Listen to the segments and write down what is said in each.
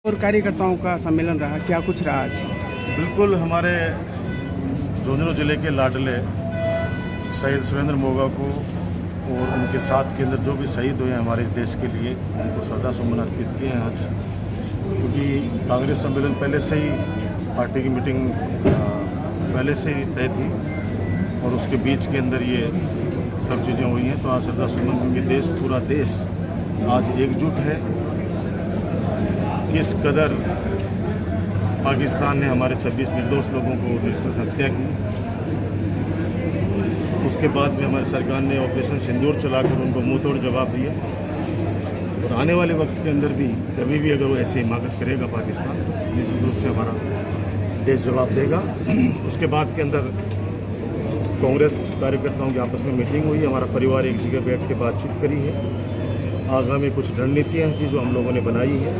और कार्यकर्ताओं का सम्मेलन रहा, क्या कुछ रहा आज? बिल्कुल, हमारे झुंझुनू जिले के लाडले शहीद सुरेंद्र मोगा को और उनके साथ के अंदर जो भी शहीद हुए हैं हमारे इस देश के लिए, उनको श्रद्धा सुमन अर्पित किए हैं आज। क्योंकि कांग्रेस सम्मेलन पहले से ही, पार्टी की मीटिंग पहले से ही तय थी और उसके बीच के अंदर ये सब चीज़ें हुई हैं। तो आज श्रद्धा सुमन, क्योंकि पूरा देश आज एकजुट है। किस कदर पाकिस्तान ने हमारे 26 निर्दोष लोगों को नृशंस हत्या की, उसके बाद में हमारी सरकार ने ऑपरेशन सिंदूर चलाकर उनको मुंह तोड़ जवाब दिया। और आने वाले वक्त के अंदर भी कभी भी अगर वो ऐसी हिमाकत करेगा पाकिस्तान, निश्चित रूप से हमारा देश जवाब देगा। उसके बाद के अंदर कांग्रेस कार्यकर्ताओं की आपस में मीटिंग हुई, हमारा परिवार एक जगह बैठ के बातचीत करी है। आगामी कुछ रणनीतियाँ हैं जो हम लोगों ने बनाई है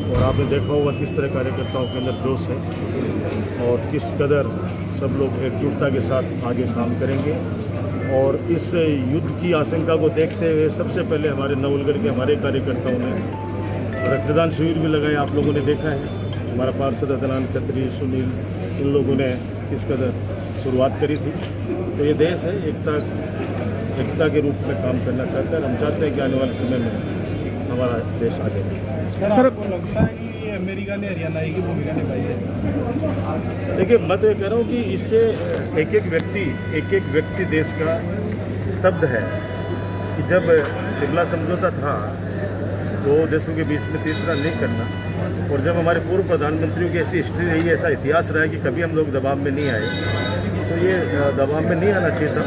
और आपने देखा होगा किस तरह कार्यकर्ताओं के अंदर जोश है और किस कदर सब लोग एकजुटता के साथ आगे काम करेंगे। और इस युद्ध की आशंका को देखते हुए सबसे पहले हमारे नवलगढ़ के हमारे कार्यकर्ताओं ने रक्तदान शिविर भी लगाए। आप लोगों ने देखा है, हमारा पार्षद अदनान खत्री, सुनील, इन लोगों ने किस कदर शुरुआत करी थी। तो ये देश है, एकता के रूप में काम करना चाहता है। हम चाहते हैं कि आने वाले समय में हमारा देश आगे बढ़े। सर, आपको लगता है कि अमेरिका ने हरियाणा की भूमिका निभाई है? देखिए, मैं तो ये कह रहा हूँ कि इससे एक एक व्यक्ति देश का स्तब्ध है कि जब शिमला समझौता था दो देशों के बीच में तीसरा नहीं करना, और जब हमारे पूर्व प्रधानमंत्रियों की ऐसी हिस्ट्री रही है, ऐसा इतिहास रहा है कि कभी हम लोग दबाव में नहीं आए, तो ये दबाव में नहीं आना चाहिए था।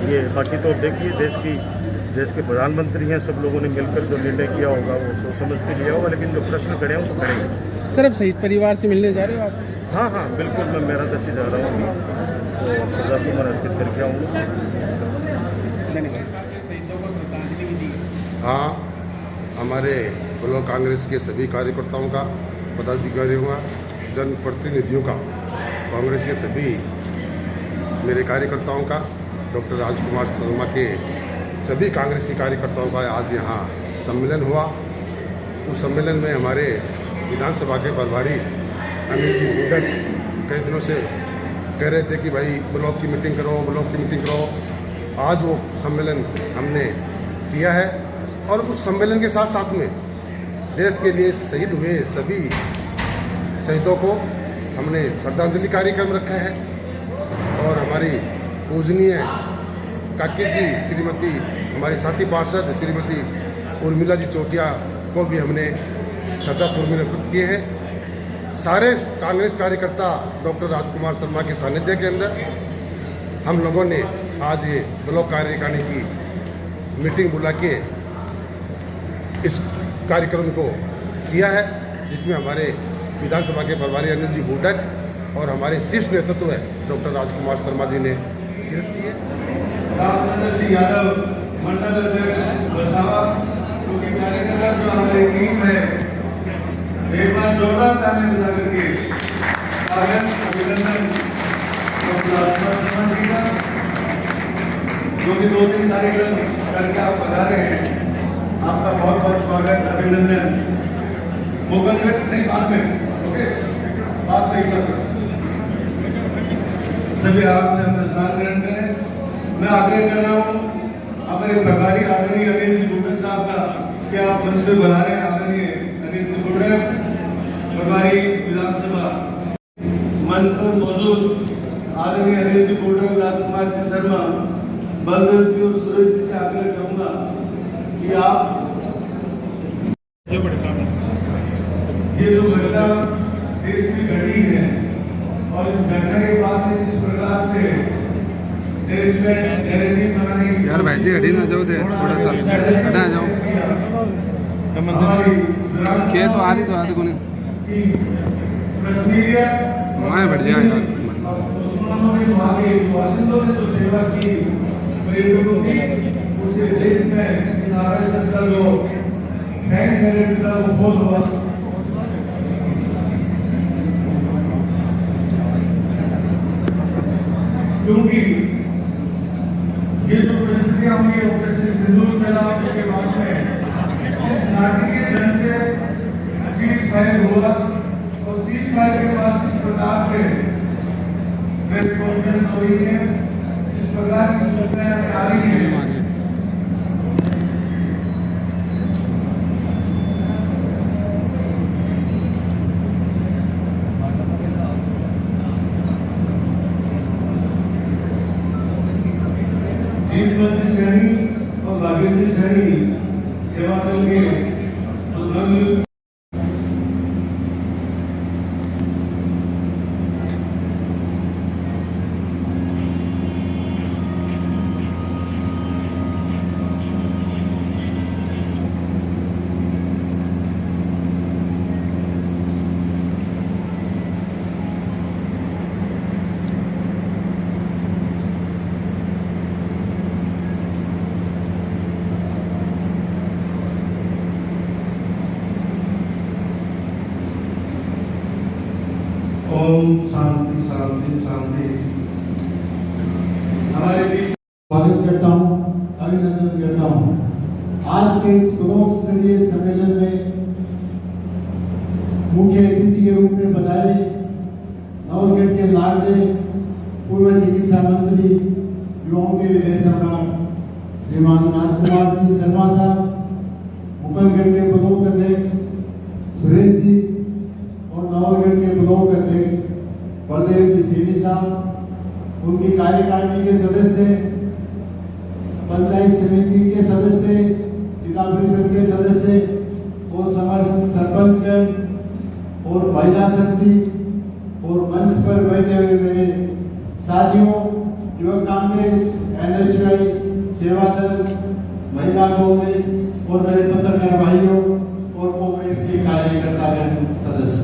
ये बाकी तो देखिए, देश के प्रधानमंत्री हैं, सब लोगों ने मिलकर जो निर्णय किया होगा वो सोच समझ के लिया होगा, लेकिन जो प्रश्न खड़े हैं वो खड़ेंगे। सर, अब शहीद परिवार से मिलने जा रहे हो आप? हाँ, बिल्कुल, मैं मेरा दसी जा रहा हूँ तो श्रद्धा सुमन अर्पित करके आऊँगा। हाँ, हमारे ब्लॉक कांग्रेस के सभी कार्यकर्ताओं का, पदाधिकारियों का, जनप्रतिनिधियों का, कांग्रेस के सभी मेरे कार्यकर्ताओं का, डॉक्टर राजकुमार शर्मा के सभी कांग्रेसी कार्यकर्ताओं का आज यहाँ सम्मेलन हुआ। उस सम्मेलन में हमारे विधानसभा के प्रभारी अनिल जी भूटक कई दिनों से कह रहे थे कि भाई ब्लॉक की मीटिंग करो। आज वो सम्मेलन हमने किया है और उस सम्मेलन के साथ साथ में देश के लिए शहीद हुए सभी शहीदों को हमने श्रद्धांजलि कार्यक्रम रखा है। और हमारी पूजनीय काकी जी, श्रीमती हमारी साथी पार्षद श्रीमती उर्मिला जी चोटिया को भी हमने श्रद्धा सुमन अर्पित किए हैं। सारे कांग्रेस कार्यकर्ता डॉक्टर राजकुमार शर्मा के सानिध्य के अंदर हम लोगों ने आज ये ब्लॉक कार्यकारिणी की मीटिंग बुला के इस कार्यक्रम को किया है, जिसमें हमारे विधानसभा के प्रभारी अनिल जी भूटक और हमारे शीर्ष नेतृत्व है डॉक्टर राजकुमार शर्मा जी ने शिरकत की है। रामचंद्र जी यादव, मंडल अध्यक्ष बसावा, क्योंकि कार्यकर्ता जो हमारी टीम है, एक बार जोरदार ताली बजा करके स्वागत अभिनंदन डॉक्टर राजकुमार शर्मा जी का, जो कि 2 दिन कार्यक्रम करके आप पधारे हैं। आपका बहुत बहुत स्वागत अभिनंदन। मुकदमे नहीं, बाद में, ओके, बात नहीं कर, सभी आराम से हम स्नान ग्रहण करें। मैं आग्रह कर रहा हूँ हमारे प्रभारी आदरणीय अनिल जी भूटक साहब का कि आप मंच पे बना रहे हैं। आदरणीय अनिल जी भूटक, प्रभारी विधानसभा, मंच पर मौजूद आदरणीय अनिल जी भूटक, राजकुमार जी शर्मा, बलदेव जी और सूरज जी से आग्रह करूंगा कि आप ये जो घटना देश में घटी है और इस घटना के बाद में जिस प्रकार से देश में नैरेटिव बनाने की, यार भाई जी हटी ना जाओ, थोड़ा सा हटा जाओ। के तो आदि को नहीं कश्मीरियत बढ़ जाए यार। वासिंदों ने जो सेवा की पर्यटकों की, उसे देश में इन आरएसएस का जो बैंक नैरेटिव था वो बहुत हुआ। क्योंकि ये जो परिस्थितियां हुई ऑपरेशन सिंदूर चला, उसके बाद में जिस नाटकीय ढंग से फायर हुआ और सीज फायर के बाद किस प्रकार से प्रेस कॉन्फ्रेंस हो रही है, जिस प्रकार की सूचनाएं आ रही है, जीतवंती श्रेणी और भागीरथी श्रेणी सेवा दल के तो ओम शांति शांति शांति। हमारे बीच स्वागत करता हूं, अभिनंदन करता हूं। आज के इस ब्लॉक स्तरीय सम्मेलन में मुख्य अतिथि के रूप में पधारे नवलगढ़ के लाडले पूर्व चिकित्सा मंत्री, युवाओं के विदेश सम्राट श्रीमान राजकुमार जी शर्मा साहब, मुकलगढ़ के ब्लॉक अध्यक्ष सुरेश जी और नवलगढ़ के ब्लॉक अध्यक्ष बलदेव जी सीनी साहब, उनकी कार्यकारिणी के सदस्य, पंचायत समिति के सदस्य, जिला परिषद के सदस्य और समस्त सरपंचगण और महिला शक्ति और मंच पर बैठे हुए मेरे साथियों, युवक कांग्रेस, NSY, सेवा दल, महिला कांग्रेस और मेरे पत्रकार भाइयों और कांग्रेस के कार्यकर्तागण सदस्य,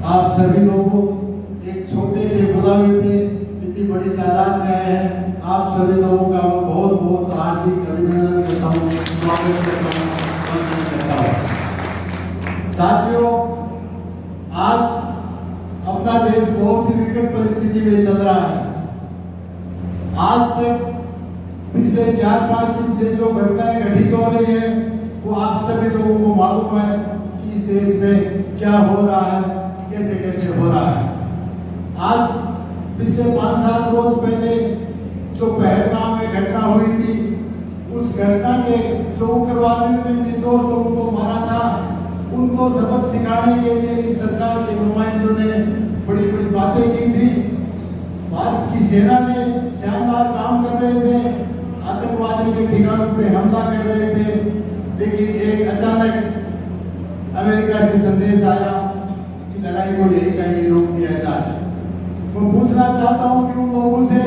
आप सभी लोगों एक छोटे से बुलावे पे इतनी बड़ी तादाद में आए हैं। आप सभी लोगों का मैं बहुत बहुत हार्दिक अभिनंदन करता हूँ, स्वागत करता हूँ, वंदन करता हूँ। साथियों, आज अपना देश बहुत ही विकट परिस्थिति में चल रहा है। आज तक पिछले 4-5 दिन से जो घटनाएं घटित हो रही है वो आप सभी लोगों को मालूम है कि इस देश में क्या हो रहा है, कैसे कैसे हो रहा है। आज पिछले 5-7 रोज पहले जो पहलगाम में घटना हुई थी, उस घटना के जो उग्रवादियों ने निर्दोष लोगों को मारा था, उनको सबक सिखाने के लिए इस सरकार के नुमाइंदों ने बड़ी बड़ी बातें की थी। भारत की सेना ने शानदार काम कर रहे थे, आतंकवादियों के ठिकानों पे हमला कर रहे थे, लेकिन एक अचानक अमेरिका से संदेश आया कि लड़ाई को यही कहीं रोक दिया जाए। मैं पूछना चाहता हूं कि उन लोगों से,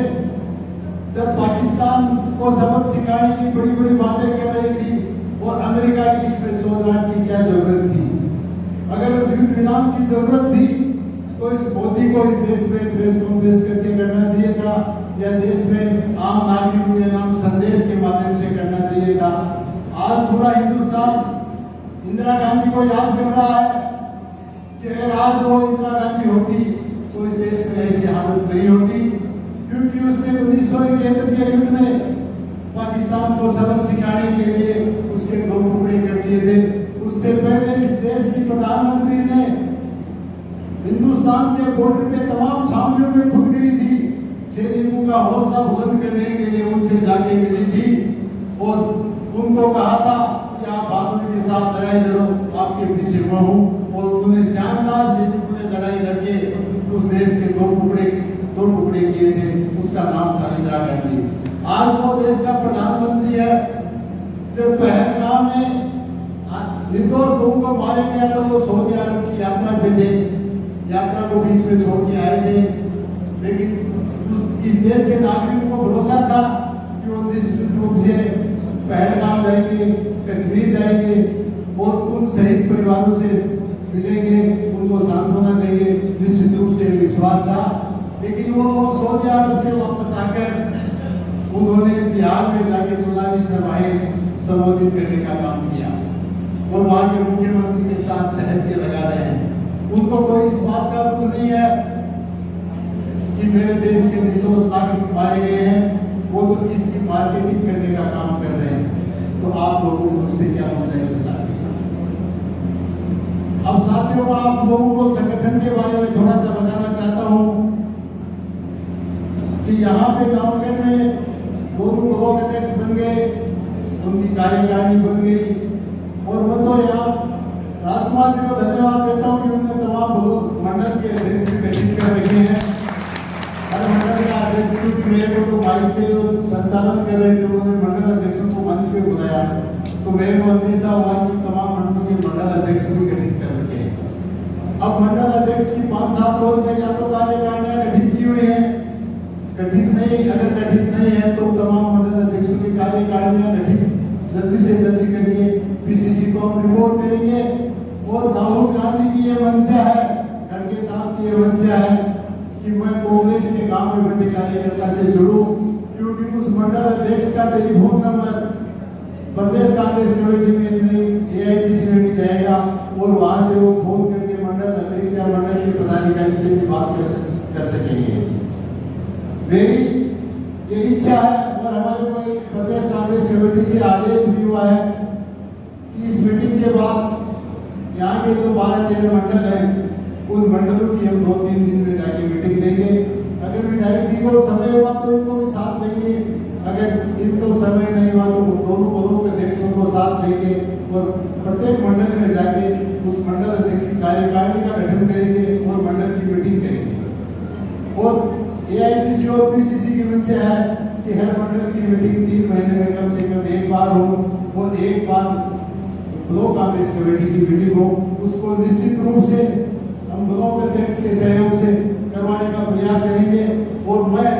जब पाकिस्तान को सबक सिखाने की बड़ी बड़ी बातें कर रही थी और अमेरिका की इसमें चौधराहट की क्या जरूरत थी? अगर युद्ध विराम की जरूरत थी तो इस मोदी को इस देश में प्रेस कॉन्फ्रेंस करके करना चाहिए था, या देश में आम नागरिकों के नाम संदेश के माध्यम से करना चाहिए था। आज पूरा हिंदुस्तान इंदिरा गांधी को याद कर रहा है कि अगर आज वो इंदिरा गांधी होती तो इस देश में ऐसी हालत नहीं होती, क्योंकि उसने 1971 के युद्ध में पाकिस्तान को सबक सिखाने के लिए उसके 2 टुकड़े कर दिए थे। उससे पहले इस देश की प्रधानमंत्री ने हिंदुस्तान के बॉर्डर पे तमाम छावनियों में खुद गई थी, सैनिकों का हौसला बुलंद करने के लिए उनसे जाके मिली थी और उनको कहा था कि आप बाबू के साथ लड़ाई लड़ो, आपके पीछे मैं हूँ। और उन्होंने शानदार सैनिकों ने लड़ाई लड़के उस देश के 2 टुकड़े किए थे, उसका नाम था इंदिरा गांधी। आज वो देश का प्रधानमंत्री है। जब पहलगाम में निर्दोष लोगों को मारे गया तो वो सऊदी अरब की यात्रा पे थे, यात्रा को बीच में छोड़ के आए थे, लेकिन इस देश के नागरिकों को भरोसा था कि वो निश्चित रूप से पहलगाम जाएंगे, कश्मीर जाएंगे और उन शहीद परिवारों से मिलेंगे, उनको सांत्वना देंगे, निश्चित रूप से विश्वास था। लेकिन वो लोग सऊदी अरब से वापस आकर उन्होंने बिहार में जाके चुनावी सभाएं संबोधित करने का काम किया और वहां के मुख्यमंत्री के साथ टहल के लगा रहे हैं। उनको कोई इस बात का दुख नहीं है कि मेरे देश के निर्दोष नागरिक मारे गए हैं, वो तो इसकी मार्केटिंग करने का काम कर रहे हैं। तो आप लोगों को उससे क्या पूछना है? अब अब साथियों को आप लोगों को संगठन के बारे में थोड़ा सा बताना चाहता हूँ कि यहाँ पे नावलगढ़ में दोनों ब्लॉक अध्यक्ष बन गए, उनकी कार्यकारिणी बन गई। और मैं तो यहाँ राजकुमार जी को धन्यवाद देता हूँ कि उन्होंने तमाम मंडल के अध्यक्ष भी गठित कर रखे हैं। हर मंडल का अध्यक्ष, क्योंकि मेरे को तो माइक से संचालन कर रहे थे, उन्होंने मंडल अध्यक्षों को मंच पे बुलाया, तो मेरे को अंदेशा हुआ कि तमाम मंडलों के मंडल अध्यक्ष भी गठित कर रखे हैं। अब मंडल अध्यक्ष की 5-7 रोज में या तो कार्यकारिणियां गठित की हुई है, गठित नहीं है तो तमाम मंडल अध्यक्षों की कार्यकारिणियां गठित जल्दी से जल्दी करके पीसीसी को हम रिपोर्ट करेंगे। और राहुल गांधी की ये मंशा है, खड़गे साहब की ये मंशा है कि मैं कांग्रेस के काम में बड़े कार्यकर्ता से जुड़ूं, क्योंकि उस मंडल अध्यक्ष का टेलीफोन नंबर प्रदेश कांग्रेस कमेटी में नहीं एआईसीसी में भी जाएगा और वहां से वो फोन करके मंडल अध्यक्ष या मंडल के पदाधिकारी से भी बात कर सकेंगे। मेरी ये इच्छा है और हमारे को प्रदेश कांग्रेस कमेटी से आदेश भी हुआ है कि इस मीटिंग के बाद यहाँ के जो 12-13 मंडल हैं उन मंडलों की हम 2-3 दिन में जाके मीटिंग देंगे। अगर विधायक जी को समय हुआ तो इनको भी साथ देंगे, अगर इनको समय नहीं हुआ तो दोनों पदों के अध्यक्षों को साथ देंगे और प्रत्येक मंडल में जाके उस मंडल अध्यक्ष की कार्यकारिणी का गठन करेंगे और मंडल की मीटिंग करेंगे। और एआईसीसी और पीसीसी की मंशा है कि हर मंडल की मीटिंग 3 महीने में कम से कम एक बार हो और एक बार ब्लॉक कांग्रेस कमेटी की मीटिंग हो। उसको निश्चित रूप से हम ब्लॉक अध्यक्ष के सहयोग से करवाने का प्रयास करेंगे। और मैं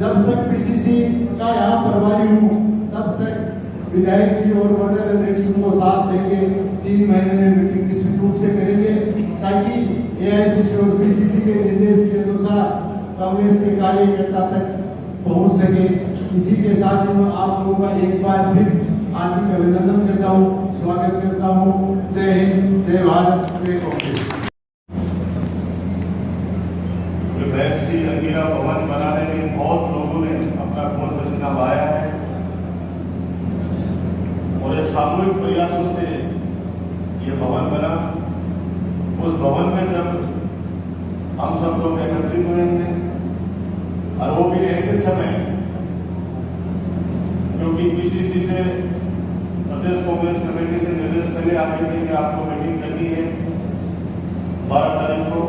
जब तक पीसीसी का यहाँ प्रभारी हूँ तब तक विधायक जी और मंडल अध्यक्षों को साथ देंगे, 3 महीने में मीटिंग निश्चित रूप से करेंगे ताकि एआईसीसी और पीसीसी के निर्देश के अनुसार कांग्रेस के कार्यकर्ता तक पहुँच सके। इसी के साथ ही मैं आप लोगों का एक बार फिर हार्दिक अभिनंदन करता हूँ, स्वागत करता हूँ। जय हिंद, जय भारत, जय कांग्रेस। महर्षि अंगिरा भवन बनाने में बहुत लोगों ने अपना खून पसीना बहाया है और ये सामूहिक प्रयासों से ये भवन बना। उस भवन में जब हम सब लोग एकत्रित हुए हैं और वो भी ऐसे समय, क्योंकि पीसीसी से प्रदेश कांग्रेस कमेटी से निर्देश पहले आ गए थे कि आपको मीटिंग करनी है 12 तारीख को।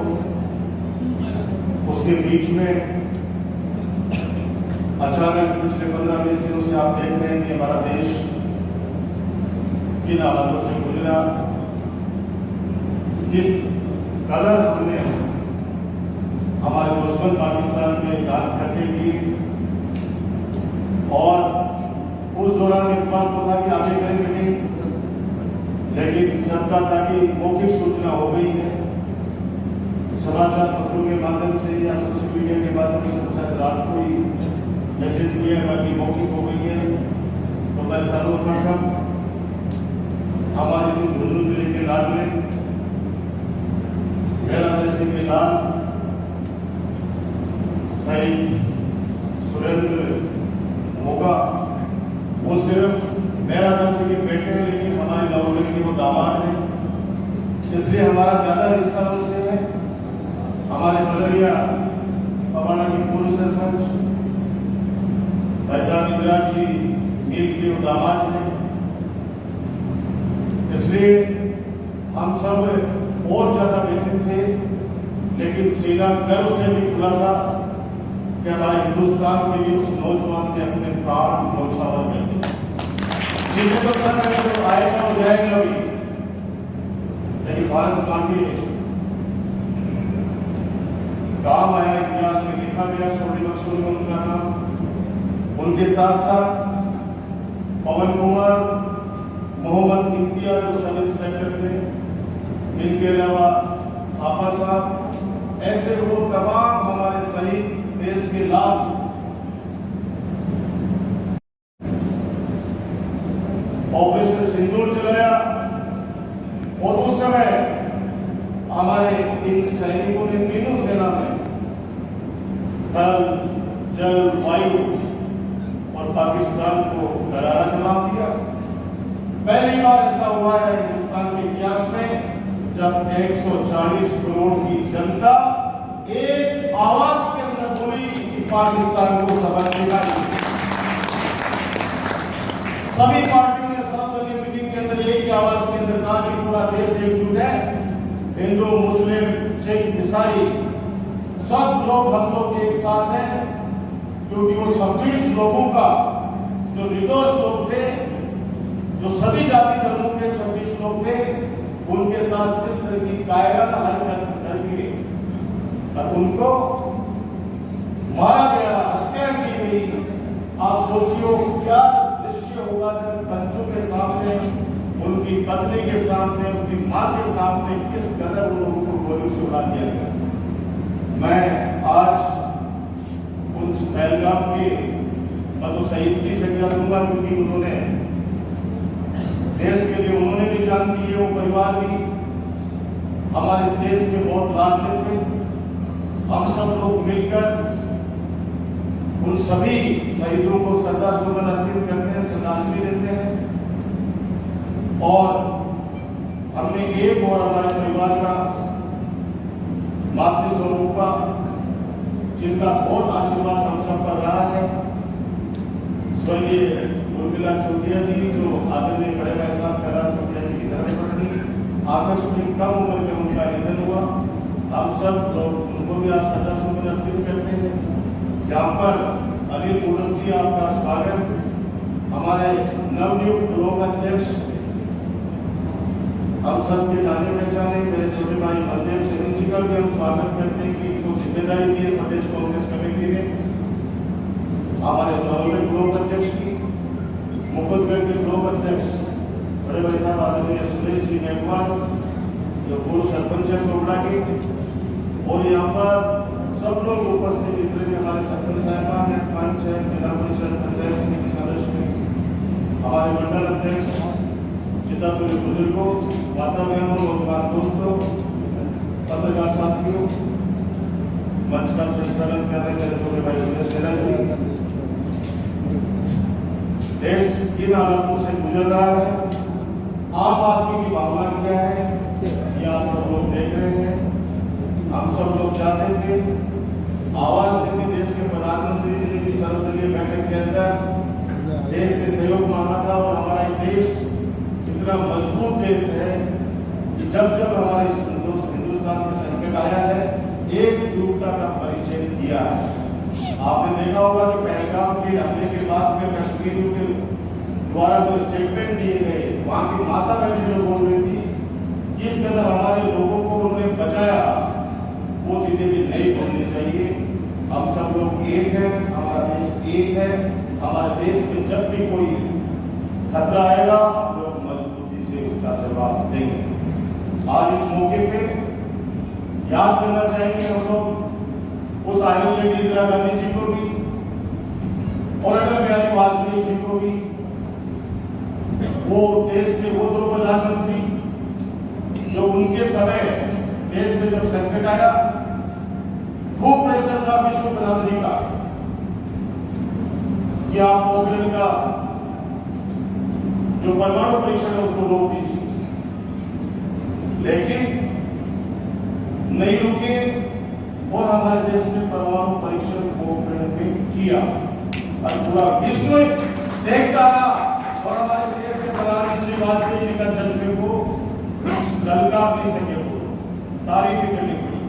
उसके बीच में अचानक पिछले 15-20 दिनों से आप देख रहे हैं कि हमारा देश किन हालातों से गुजरा, किस कदर हमने हमारे दुश्मन पाकिस्तान पे दान करने की। और उस दौरान एक बात तो था कि आगे करें मीटिंग, लेकिन सबका था कि मौखिक सूचना हो गई है, समाचार पत्रों के माध्यम से या सोशल मीडिया के माध्यम से शायद रात को ही मैसेज किया है, बाकी मौखिक हो गई है। तो मैं सर्वप्रथम हमारे इसी झुंझुनू जिले के लाडले मेरा देश के लाल शहीद सुरेंद्र मोगा, वो सिर्फ मेरा देश के बेटे हैं लेकिन हमारी नावलगढ़ के वो दामाद हैं, इसलिए हमारा ज़्यादा रिश्ता उनसे है। हमारे बदरिया पवाना के पूर्व सरपंच ऐसा इंदिराज जी नील के दामाद हैं, इसलिए हम सब और ज्यादा व्यथित थे। लेकिन सीना गर्व से भी खुला था कि हमारे हिंदुस्तान के लिए उस नौजवान ने अपने प्राण न्यौछावर कर दिए। जिसे तो समय तो आएगा और जाएगा भी, लेकिन भारत मां के काम आया, इतिहास में लिखा गया, स्वर्णिम अक्षरों में उनका नाम। उनके साथ साथ पवन कुमार, मोहम्मद इम्तियाज जो सब इंस्पेक्टर थे, इनके अलावा थापा साहब, ऐसे वो तमाम हमारे शहीद देश के लाल ऑपरेशन सिंदूर चलाया। और उस समय हमारे इन सैनिकों ने तीनों सेना में थल, जल, वायु और पाकिस्तान को करारा जवाब दिया। पहली बार ऐसा हुआ है हिंदुस्तान के इतिहास में जब 140 करोड़ की जनता एक आवाज के अंदर बोली कि पाकिस्तान को सबक सिखाइए। सभी पार्टियों ने सर्वदलीय मीटिंग के अंदर एक ही आवाज के अंदर कहा कि पूरा देश एकजुट है, हिंदू मुस्लिम सिख ईसाई सब लोग हम लोग एक साथ हैं, क्योंकि वो 26 लोगों का जो निर्दोष लोग थे, जो सभी जाति धर्मों के 26 लोग थे, उनके साथ जिस तरह की कायराना हरकत करके और उनको मारा गया, हत्या की गई। आप सोचियो क्या दृश्य होगा जब बच्चों के सामने, उनकी पत्नी के सामने, उनकी मां के सामने किस कदर उन लोगों को गोली से उड़ा दिया गया। मैं आज उन पहलगाम के तो शहीद से क्या दूंगा, क्योंकि उन्होंने देश के लिए उन्होंने भी जान दी है, वो परिवार भी हमारे इस देश के बहुत लाडले थे। हम सब लोग मिलकर उन सभी शहीदों को श्रद्धासुमन अर्पित करते हैं, श्रद्धांजलि देते हैं। और हमने एक और हमारे परिवार का मातृ स्वरूप का, जिनका बहुत आशीर्वाद हम सब पर रहा है, स्वर्गीय उर्मिला चौटिया जी, जो आदरणीय बड़े भाई साहब करा चौटिया जी की धर्मपत्नी, आकस्मिक कम उम्र में उनका निधन हुआ। हम सब लोग उनको भी आज श्रद्धासुमन अर्पित करते हैं। यहाँ पर अनिल मुडल जी, आपका स्वागत। हमारे नवनियुक्त ब्लॉक अध्यक्ष, हम सबके जाने पहचाने मेरे छोटे भाई बलदेव सिंह जी का भी हम स्वागत करते हैं कि जो जिम्मेदारी दी है प्रदेश कांग्रेस कमेटी ने। हमारे नवनियुक्त ब्लॉक अध्यक्ष की, मुकुटगढ़ के ब्लॉक अध्यक्ष बड़े भाई साहब आदरणीय सुरेश जी नेकवाल, जो पूर्व सरपंच है कोबड़ा के, और यहाँ पर सब लोग उपस्थित, जितने भी हमारे सरपंच साहबान हैं, पंच है, जिला परिषद, पंचायत समिति सदस्य, हमारे मंडल अध्यक्ष, जितापुर बुजुर्गों, माता बहनों, नौजवान दोस्तों, पत्रकार साथियों, मंच का संचालन कर रहे मेरे छोटे भाई सुरेश शेरा जी। देश किन हालातों से गुजर रहा है, आम आदमी की भावना क्या है, ये आप सब लोग देख रहे हैं। हम सब लोग चाहते थे, आवाज देते देश के प्रधानमंत्री जी ने भी सर्वदलीय बैठक के अंदर देश से सहयोग मांगा था। और हमारा देश इतना मजबूत देश है कि जब जब हमारे हिंदुस्तान में संकट आया है, एकजुटता का परिचय दिया है। आपने देखा होगा कि पहलगाम के हमले के बाद में कश्मीरियों के द्वारा जो स्टेटमेंट दिए गए, वहां की माता बहनें जो बोल रही थी, किस कदर हमारे लोगों को उन्होंने बचाया, वो चीजें भी नहीं बोलनी चाहिए। हम सब लोग एक हैं, हमारा देश एक है। हमारे देश में जब भी कोई खतरा आएगा, हम लोग मजबूती से उसका जवाब देंगे। आज इस मौके पे याद करना चाहेंगे हम लोग उस आयरन लेडी इंदिरा गांधी जी को भी और अटल बिहारी वाजपेयी जी को भी, वो देश के वो दो प्रधानमंत्री जो उनके समय देश में जब संकट आया, खूब प्रेशर था विश्व बरादरी का कि आप पोखरण का जो परमाणु परीक्षण है उसको रोक दीजिए, लेकिन नहीं रुके और हमारे देश में परमाणु परीक्षण पोखरण में किया और पूरा विश्व देखता रहा। और हमारे देश के प्रधानमंत्री वाजपेयी जी का जज्बे को ललकार नहीं सके, वो तारीफ भी करनी पड़ी।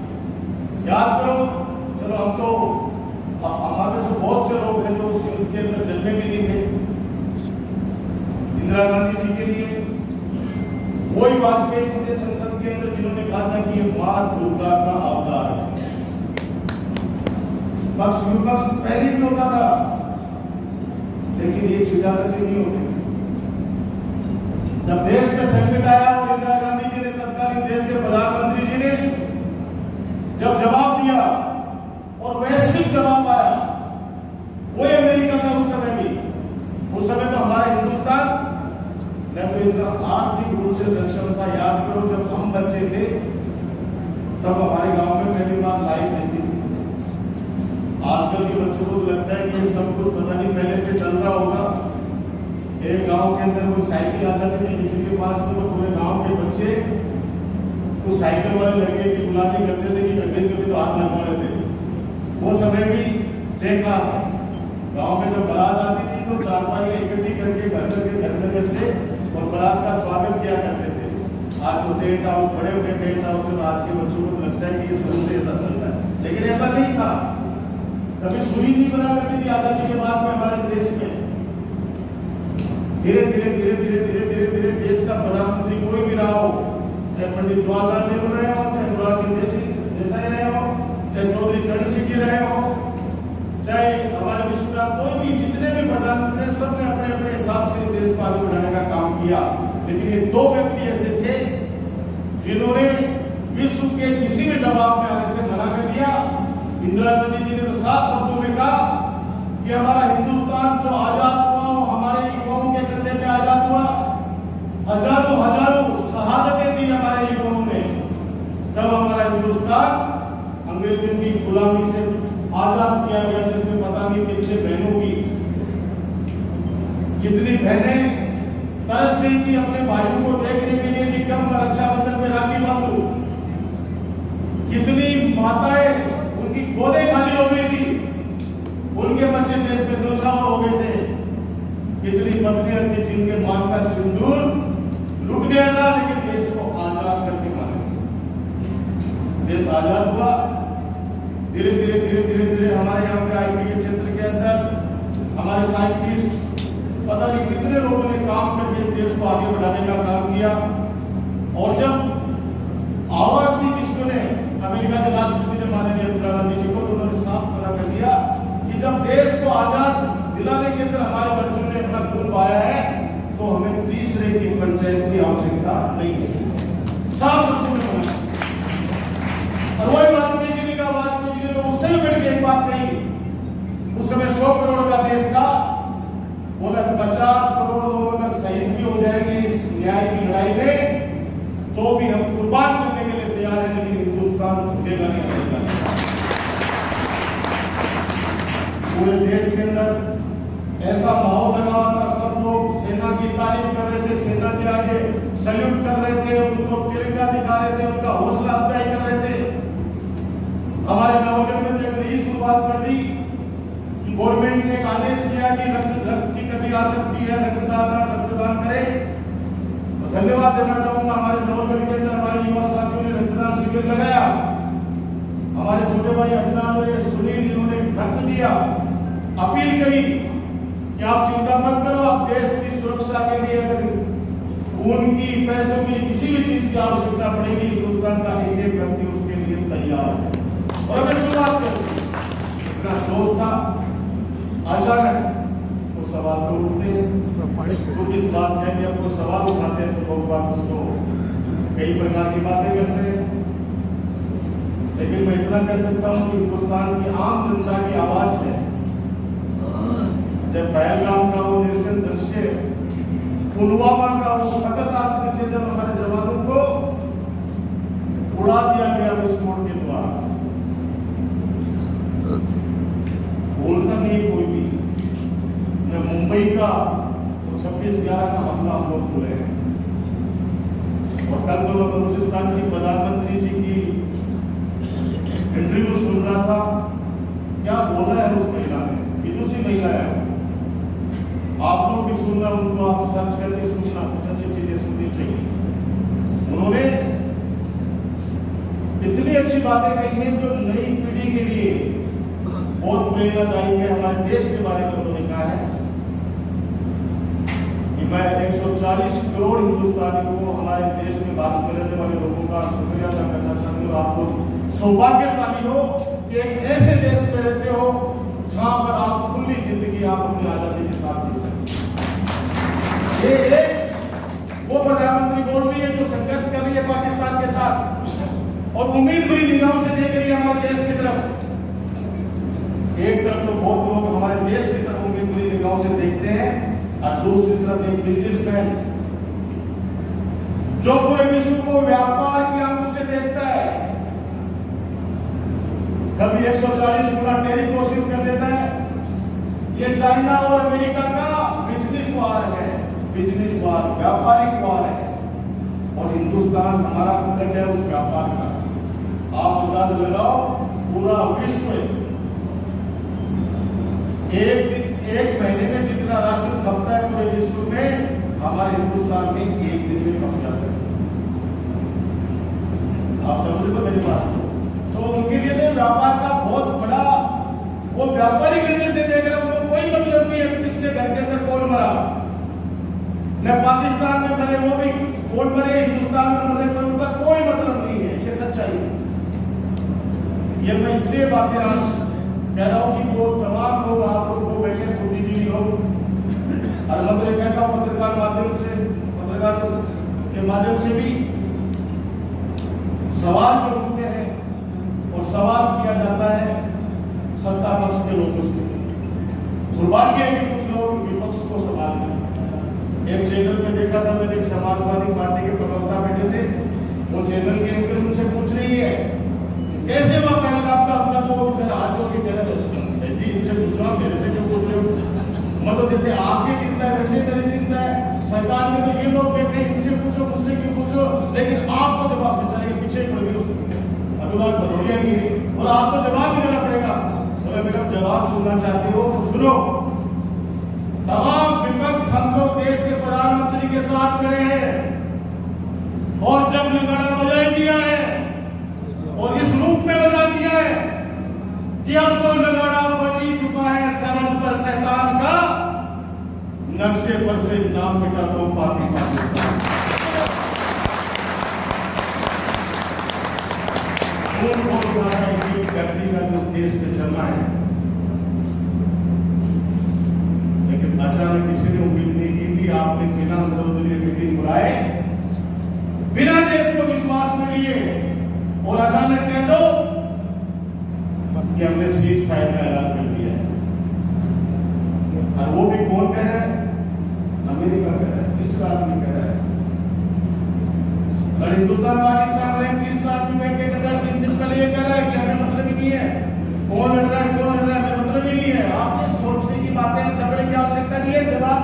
याद करो, चलो हम तो हमारे से बहुत से लोग हैं जो उनके अंदर जज्बे भी नहीं थे इंदिरा गांधी जी के लिए। वही वाजपेयी जी थे संसद के अंदर जिन्होंने कहा था कि ये मां दुर्गा का अवतार है। पक्ष विपक्ष पहले भी होता था, लेकिन ये छिड़ाने से नहीं होते। जब देश में संकट आया और इंदिरा गांधी जी ने, तत्कालीन देश के प्रधानमंत्री जी ने जब जवाब दिया और वैश्विक दबाव आया, वही अमेरिका था उस समय भी। उस समय तो हमारे हिंदुस्तान न तो इतना आर्थिक रूप से सक्षम था। याद करो, जब हम बच्चे थे तब हमारे गांव में पहली बार लाइट नहीं थी। आजकल के बच्चों को लगता है कि ये सब कुछ पता नहीं पहले से चल रहा होगा। एक गांव के अंदर कोई साइकिल आ जाती थी किसी के पास में, तो पूरे गांव के बच्चे कुछ साइकिल वाले लड़के की गुलामी करते थे कि कभी कभी तो हाथ लगवा लेते थे। वो समय भी देखा। गांव में जब बारात आती थी तो चारपाई इकट्ठी करके घर से और बारात का स्वागत किया करते थे। आज तो टेंट हाउस, बड़े बड़े टेंट हाउस है, तो आज के बच्चों को तो लगता है कि ये शुरू से ऐसा चल रहा है, लेकिन ऐसा नहीं था। कभी सुई नहीं बना करती थी आजादी के बाद में हमारे देश में। धीरे धीरे धीरे धीरे धीरे धीरे धीरे देश का प्रधानमंत्री कोई भी रहा हो, चाहे पंडित जवाहरलाल नेहरू रहे हो, चाहे मुरारजी देसाई रहे हो, चाहे चौधरी चरण सिंह जी रहे हो, चाहे हमारे विश्वनाथ, कोई भी जितने भी प्रधानमंत्री हैं, सबने अपने अपने हिसाब से देश को आगे बढ़ाने का काम किया। लेकिन ये दो व्यक्ति ऐसे थे जिन्होंने विश्व के किसी भी दबाव में आने से मना कर दिया। इंदिरा गांधी जी ने तो साफ शब्दों में कहा कि हमारा हिंदुस्तान जो आजाद हुआ, हमारे युवाओं के कंधे पे आजाद हुआ। हजारों हजारों शहादतें दी हमारे युवाओं ने, तब हमारा हिंदुस्तान अंग्रेजों की गुलामी से आजाद किया गया, जिसमें पता नहीं कितने बहनों की, कितनी बहनें तरस गई थी अपने भाइयों को देखने के लिए कि कब मैं रक्षाबंधन में राखी बांधूं। कितनी माताएं, उनकी गोदें खाली हो गई थी, उनके बच्चे देश में न्यौछावर हो गए थे। कितनी पत्नियां थी जिनके मांग का सिंदूर लुट गया था, लेकिन देश को आजाद करके मारे। देश आजाद हुआ। धीरे धीरे धीरे धीरे धीरे हमारे यहाँ पे आईटी के क्षेत्र के अंदर हमारे साइंटिस्ट, पता नहीं कितने लोगों ने काम करके इस देश को आगे बढ़ाने का काम किया। और जब आवाज दी विश्व ने, अमेरिका के राष्ट्रपति ने माननीय इंदिरा गांधी जी को, तो उन्होंने साफ मना कर दिया कि जब देश को आजाद दिलाने के अंदर हमारे बच्चों ने अपना खून बहाया है, तो हमें तीसरे की पंचायत की आवश्यकता नहीं है। साफ शब्दों में मना। और वही वाजपेयी जी ने कहा, वाजपेयी जी ने तो उससे भी बढ़ के एक बात कही। उस समय 100 करोड़ का देश था, बोला 50 करोड़ लोग अगर शहीद भी हो जाएंगे इस न्याय की लड़ाई में, तो भी हम कुर्बान करने के लिए तैयार हैं, लेकिन हिंदुस्तान छूटेगा नहीं, छूटेगा नहीं। पूरे देश के अंदर ऐसा माहौल लगा हुआ था, सब लोग सेना की तारीफ कर रहे थे, सेना के आगे सैल्यूट कर रहे थे, उनको तिरंगा दिखा रहे थे, उनका हौसला अफजाई कर रहे थे। हमारे नवगढ़ में तो एक नई शुरुआत कर दी। गवर्नमेंट ने एक आदेश किया कि रक्त की कमी आ सकती है, रक्तदान करें। तो धन्यवाद देना चाहूंगा हमारे नवगढ़ के अंदर हमारे युवा साथियों ने रक्तदान शिविर लगाया। हमारे छोटे भाई अभिनव सुनील, इन्होंने रक्त दिया। अपील करी कि आप चिंता मत करो, आप देश की सुरक्षा के लिए अगर खून की, पैसों की, किसी भी चीज की आवश्यकता पड़ेगी, हिंदुस्तान का एक एक व्यक्ति उसके लिए तैयार है। और हमें शुरुआत करें, इतना जोश था। अचानक वो सवाल तो उठते हैं, तो इस बात है कि अब वो सवाल उठाते हैं तो लोग बात उसको कई प्रकार की बातें करते हैं। लेकिन मैं इतना कह सकता हूँ कि हिंदुस्तान की आम जनता की आवाज है। जब पहलगाम का वो निरसन दृश्य, पुलवामा का वो खतरनाक दृश्य, जब हमारे जवानों को उड़ा दिया गया विस्फोट के द्वारा, बोलता नहीं कोई भी। न मुंबई का 26/11 का हमला हम लोग भूले हैं। और कल तो मैं बलूचिस्तान की प्रधानमंत्री जी की इंटरव्यू सुन रहा था। क्या बोला है उस महिला ने, विदुषी महिला है। आप लोग भी सुनना, उनको आप सर्च करके सुनना, कुछ अच्छी चीजें सुननी चाहिए। उन्होंने इतनी अच्छी बातें कही हैं जो नई पीढ़ी के लिए बहुत प्रेरणादायी है। हमारे देश के बारे में उन्होंने कहा है कि मैं 140 करोड़ हिंदुस्तानी को, हमारे देश में भारत में रहने वाले लोगों का शुक्रिया अदा करना चाहती हूँ। आप लोग सौभाग्यशाली हो कि एक ऐसे देश में रहते हो जहां पर आप खुली जिंदगी आप अपनी आजादी के साथ जी सकते। ये वो प्रधानमंत्री बोल रही है जो संघर्ष कर रही है पाकिस्तान के साथ और उम्मीद भरी निगाहों से देख रही है हमारे देश की तरफ। एक तरफ तो बहुत लोग हमारे देश की तरफ उम्मीद भरी निगाहों से देखते हैं और दूसरी तरफ एक बिजनेसमैन जो पूरे विश्व को व्यापार की आंखों से देखता है, कभी 140 गुना टैरिफ घोषित कर देता है। ये चाइना और अमेरिका का बिजनेस वार है, बिजनेस वार, व्यापारिक वार है। और हिंदुस्तान हमारा अंग है उस व्यापार का। आप अंदाज लगाओ, पूरा विश्व एक महीने में जितना राशन खपता है पूरे विश्व में, हमारे हिंदुस्तान में एक दिन में खप जाता है। आप समझे तो मेरी बात तो उनके लिए तो व्यापार का बहुत बड़ा, वो व्यापारिक नजर से देख रहे हैं, उनको कोई मतलब नहीं है किसके घर के अंदर कौन मरा, न पाकिस्तान में मरे वो भी कौन मरे, हिंदुस्तान में मरे तो उनका कोई मतलब नहीं है। ये सच्चाई है। ये मैं इसलिए बातें आज कह रहा हूं कि वो तमाम लोग, आप लोग वो बैठे बुद्धिजीवी लोग, और मैं तो ये कहता हूं पत्रकार के माध्यम से भी सवाल जो उठते हैं और सवाल किया जाता है सत्ता पक्ष के लोगों से। दुर्भाग्य है कि कुछ लोग विपक्ष को सवाल नहीं। एक चैनल पे देखा था मैंने, एक समाजवादी पार्टी के प्रवक्ता बैठे थे, वो चैनल के एंकर उनसे पूछ रही है कैसे वह पहलगाम का अपना, तो बेचारा हाथ जोड़ के कह रहे जी इनसे पूछो, मेरे से क्यों पूछ रहे हो, मतलब जैसे आपकी चिंता है वैसे मेरी चिंता है। सरकार में तो ये लोग बैठे, इनसे पूछो मुझसे क्यों पूछो, लेकिन आपको जवाब बेचारे के पीछे पड़ गए उसके अनुराग भदौरिया गिरी, और आपको जवाब भी देना पड़ेगा। बोले मैडम जवाब सुनना चाहते हो तो सुनो, तमाम विपक्ष हम लोग देश के प्रधानमंत्री के साथ खड़े हैं और जब नगाड़ा बजा दिया है और इस रूप में बजा दिया है कि अब तो नगाड़ा बज ही चुका है, सरहद पर शैतान का, नक्शे पर से नाम मिटा दो पाकिस्तान। व्यक्ति का जो देश में जमा है, लेकिन अचानक किसी ने उम्मीद नहीं की थी। आपने बिना सर्वदलीय मीटिंग बुलाए, बिना देश को विश्वास में लिए और अचानक कह दो कि हमने सीज फायर का ऐलान कर दिया है। और वो भी कौन कह रहा है? अमेरिका कह रहा है, तीसरा आदमी कह रहा है। और हिंदुस्तान पाकिस्तान में तीसरा आदमी बैठ के 3 दिन पहले ये कह रहा है कि हमें मतलब ही नहीं है, कौन लड़ रहा है हमें मतलब ही नहीं है। आप ये सोचने की बातें करने की आवश्यकता नहीं है। जवाब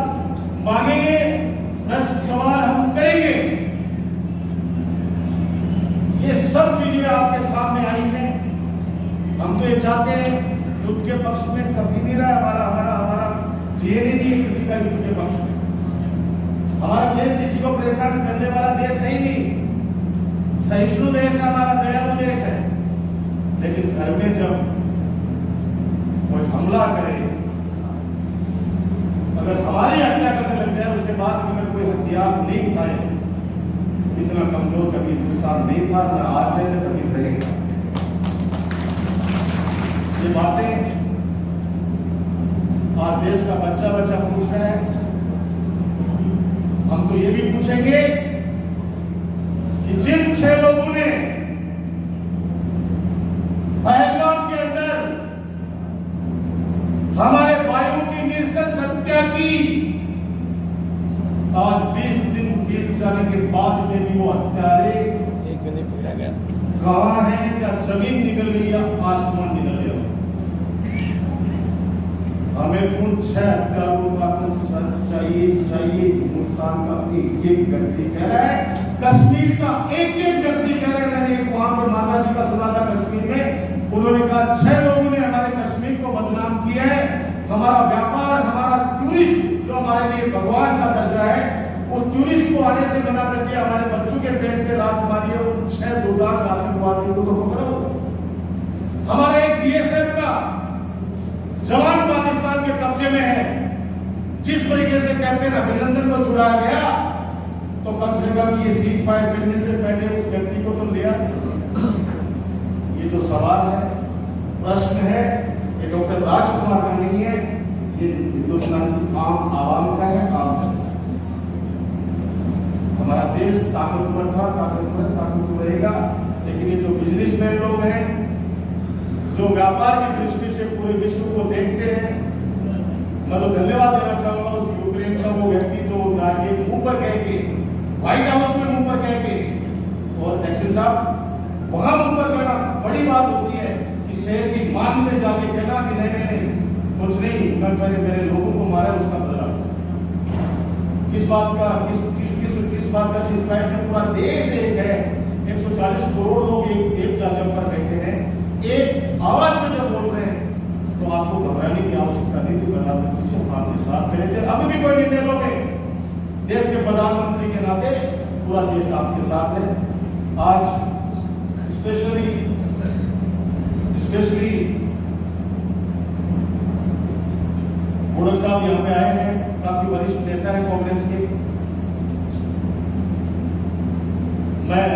मांगेंगे, प्रश्न सवाल हम करेंगे। ये सब चीजें आपके सामने आई हैं। हम तो ये चाहते हैं युद्ध के पक्ष में कभी नहीं रहा, हमारा धीरे नहीं है किसी का युद्ध के पक्ष में। हमारा देश किसी को परेशान करने वाला देश है ही नहीं, सहिष्णु देश है हमारा, दयालु देश है। लेकिन घर में जब कोई हमला करे, अगर हमारी हत्या करने लग जाए, उसके बाद अगर कोई हथियार नहीं उठाए, इतना कमजोर कभी हिंदुस्तान नहीं था, न आज है न कभी रहेगा। ये बातें आज देश का बच्चा पूछ रहा है। हम तो ये भी पूछेंगे कि जिन 6 लोगों ने पहलगाम के अंदर हमारे भाइयों की नृशंस हत्या की, आज 20 दिन बीत जाने के बाद में भी वो हत्यारे एक भी नहीं पकड़ा गया। कहां है? क्या जमीन निकल गई या आसमान निकल गया? हमें उन 6 हत्यारों का तो सर चाहिए। हिंदुस्तान का एक व्यक्ति कह रहा है, कश्मीर का एक व्यक्ति कह रहा है। मैंने एक वहां पर माता जी का सुना था कश्मीर में, उन्होंने कहा 6 लोगों ने हमारे कश्मीर को बदनाम किया है। हमारा व्यापार, हमारा टूरिस्ट जो हमारे लिए भगवान का दर्जा है, उस टूरिस्ट को आने से मना कर दिया। हमारे बच्चों के पेट पे रात मारी है, उन 6 दुर्दांत आतंकवादियों को तो पकड़ो। हमारे एक बीएसएफ का जवान पाकिस्तान के कब्जे में है। जिस तरीके से कैप्टन अभिनंदन को छुड़ाया गया, तो कम से कम ये सीज फायर करने से पहले उस व्यक्ति को तो लिया। ये जो सवाल है, प्रश्न है, ये डॉक्टर राजकुमार का नहीं है, ये हिंदुस्तान की आम आवाम का है, आम जनता। हमारा देश ताकतवर था, ताकतवर रहेगा। लेकिन ये जो बिजनेसमैन लोग हैं, जो व्यापार की दृष्टि से पूरे विश्व को देखते हैं, मैं तो धन्यवाद देना चाहूंगा उस यूक्रेन का वो व्यक्ति जो जाके मुंह पर कह के, व्हाइट हाउस में मुंह पर कह के, और एक्शन साहब वहां मुंह पर कहना बड़ी बात होती है कि शहर की मांग में जाके कहना कि नहीं कुछ नहीं, मैं मेरे लोगों को मारा उसका बदला। किस बात का, किस इस बात का सिलसिला जो पूरा देश एक है, 140 करोड़ लोग एक जगह पर बैठे हैं, एक आवाज में जब बोल रहे हैं, तो आपको घबराने की आवश्यकता नहीं थी। प्रधानमंत्री जी हम आपके साथ खड़े थे, अभी भी कोई निर्णय लोगे, देश के प्रधानमंत्री के नाते पूरा देश आपके साथ है। आज स्पेशली मोडक साहब यहाँ पे आए हैं, काफी वरिष्ठ नेता है कांग्रेस के। मैं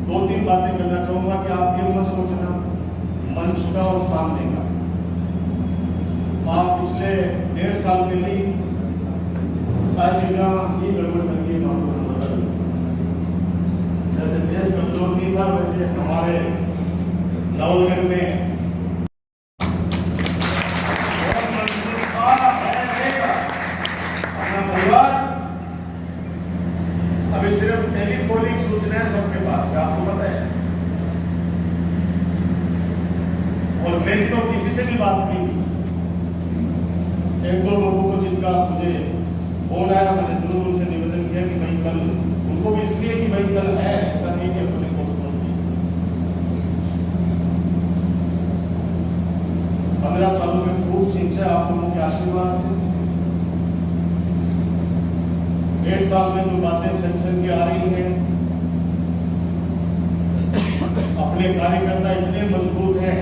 2-3 बातें करना चाहूंगा कि आप ये मत सोचना मंच का और सामने का। आप पिछले 1.5 साल के लिए चीजा ही गड़बड़ करके बदल, जैसे देश कमजोर नहीं था वैसे हमारे नवलगढ़ में अपना परिवार अभी सिर्फ टेलीफोनिक सूचना है सबके पास का, आपको पता है। और मेरी तो किसी से भी बात नहीं, 1-2 लोगों को जिनका मुझे फोन आया, मैंने जरूर उनसे निवेदन किया कि भाई कल, उनको भी इसलिए कि भाई कल है, ऐसा नहीं कि अपने पोस्टपोन किया। 15 सालों में खूब सिंचा आप लोगों के आशीर्वाद से। 1.5 साल में जो बातें छन के आ रही हैं, अपने कार्यकर्ता इतने मजबूत हैं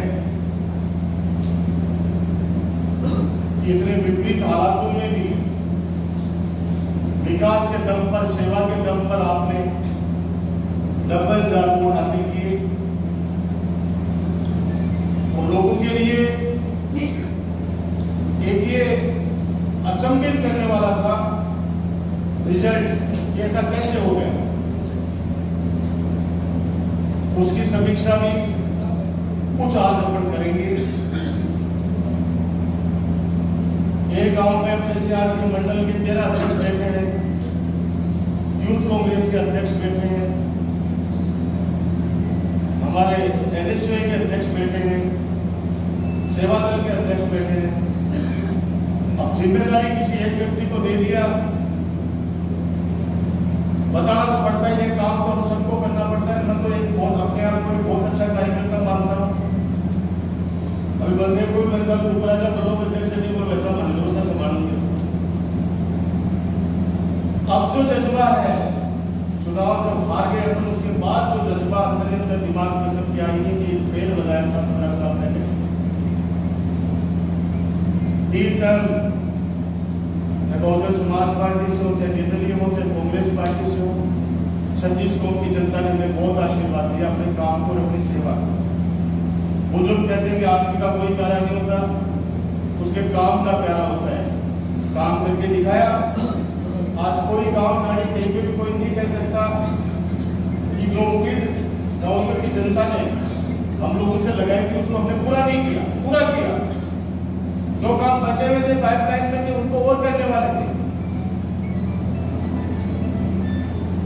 कि इतने विपरीत हालातों में भी विकास के दम पर, सेवा के दम पर आपने 90,000 वोट हासिल किए। और लोगों के लिए एक ये अचंभित करने वाला था रिजल्ट, ऐसा कैसे हो गया, उसकी समीक्षा भी कुछ आज अपन करेंगे। एक गांव में अपने सियार के मंडल के 13 अध्यक्ष बैठे हैं, यूथ कांग्रेस के अध्यक्ष बैठे हैं, हमारे एनएसयूए के अध्यक्ष बैठे हैं, सेवा दल के अध्यक्ष बैठे हैं। अब जिम्मेदारी किसी एक व्यक्ति को दे दिया, बताना तो पड़ता है, ये काम तो हम सबको करना पड़ता है। मैं तो एक बहुत अपने आप को एक बहुत अच्छा कार्यकर्ता मानता हूँ। अभी बंदे कोई बंदा तो ऊपर आजा ब्लॉक अध्यक्ष नहीं बोल, वैसा मान लो, वैसा संभालूंगे। अब जो जज्बा है, चुनाव जब हार गए अपन, उसके बाद जो जज्बा अंदर दिमाग में सबकी आई है कि पेड़ लगाया था 15 साल पहले, 3 टर्म बहुजन समाज पार्टी से हो, चाहे निर्दलीय हो, चाहे कांग्रेस पार्टी से हो, 36 कौम की जनता ने हमें बहुत आशीर्वाद दिया अपने काम को और अपनी सेवा। बुजुर्ग कहते हैं कि आदमी का कोई प्यारा नहीं होता, उसके काम का प्यारा होता है। काम करके दिखाया। आज कोई गांव गाड़ी कहीं पे भी कोई नहीं कह सकता कि जो उम्मीद नवंबर की जनता ने हम लोगों से लगाई थी उसको हमने पूरा नहीं किया, पूरा किया। जो काम बचे हुए थे पाइपलाइन में थे उनको और करने वाले थे।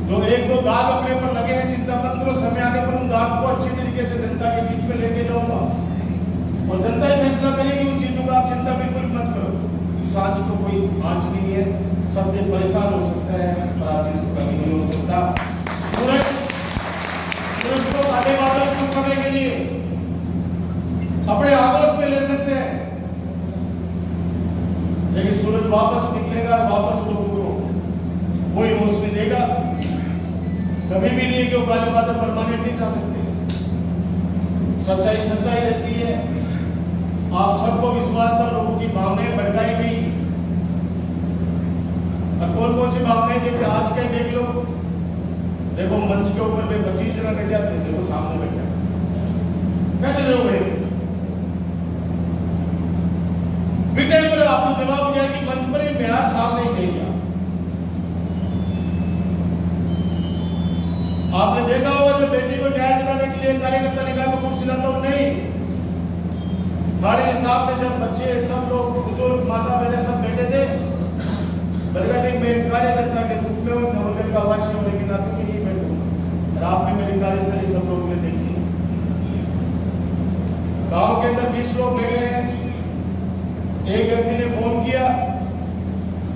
जो 1-2 दाग अपने पर लगे हैं, चिंता मत करो, समय आने पर उन दाग को अच्छी तरीके से जनता के बीच में लेके जाऊंगा और जनता ही फैसला करेगी उन चीजों का। आप चिंता बिल्कुल मत करो। सांच को कोई आंच नहीं है, सत्य परेशान हो सकता है, पराजित कभी नहीं हो सकता। सूरज को आने वाला कुछ समय के लिए अपने आदर्श में ले सकते हैं, लेकिन सूरज वापस निकलेगा, वापस लोगों को वही रोशनी देगा। कभी भी नहीं कि वो काले बादल परमानेंट नहीं जा सकते। सच्चाई सच्चाई रहती है। आप सबको विश्वास था, लोगों की भावनाएं भड़काई गई। और कौन सी भावनाएं, जैसे आज के देख लो, देखो मंच के ऊपर में 25 जगह बैठ जाते हैं, देखो सामने बैठा बैठे जो बड़े विजय पर आपको जवाब दिया कि मंच पर बिहार सामने नहीं गया। आपने देखा होगा जब बेटी को न्याय दिलाने के लिए कार्यकर्ता ने कहा कुर्सी लाता हूं, नहीं, बड़े हिसाब में जब बच्चे सब लोग बुजुर्ग माता बहने सब बैठे थे, बल्कि मैं कार्यकर्ता के रूप में नवलगढ़ का वासी होने के नाते में ही बैठूंगा। और आपने मेरी कार्यशैली सब लोगों ने देखी। गांव के अंदर 20 लोग बैठे हैं। एक व्यक्ति ने फोन किया,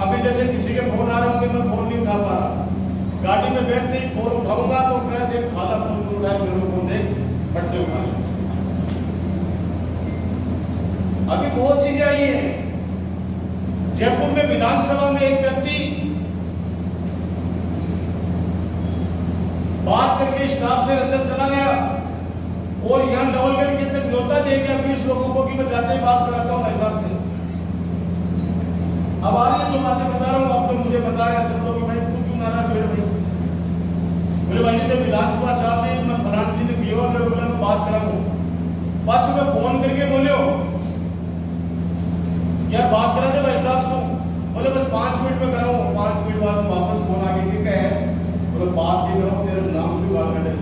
अभी जैसे किसी के फोन आ रहे होंगे, मैं फोन नहीं उठा पा रहा, गाड़ी में बैठते ही फोन उठाऊंगा तो मैं देख खाला फोन उठाए, मेरे फोन देख फटते उठा। अभी बहुत चीजें आई हैं। जयपुर में विधानसभा में एक व्यक्ति बात करके स्टाफ से अंदर चला गया और यहां डबल बेड के तक न्योता दे गया 20 लोगों को कि मैं जाते ही बात कराता हूं हिसाब से। अब आ रही है जो बातें बता रहा हूं, आप तो मुझे बता रहे सब लोग कि भाई तू क्यों नाराज हुए भाई। मेरे भाई ने विधानसभा चल रही, मैं फलान जी ने किया और बोला मैं बात कराऊंगा। पांच में फोन करके बोले यार बात करा दे भाई साहब से, बोले बस 5 मिनट में कराऊं। 5 मिनट बाद वापस फोन आगे के कहे बोले बात नहीं कराऊं, तेरे नाम से बात कर दे।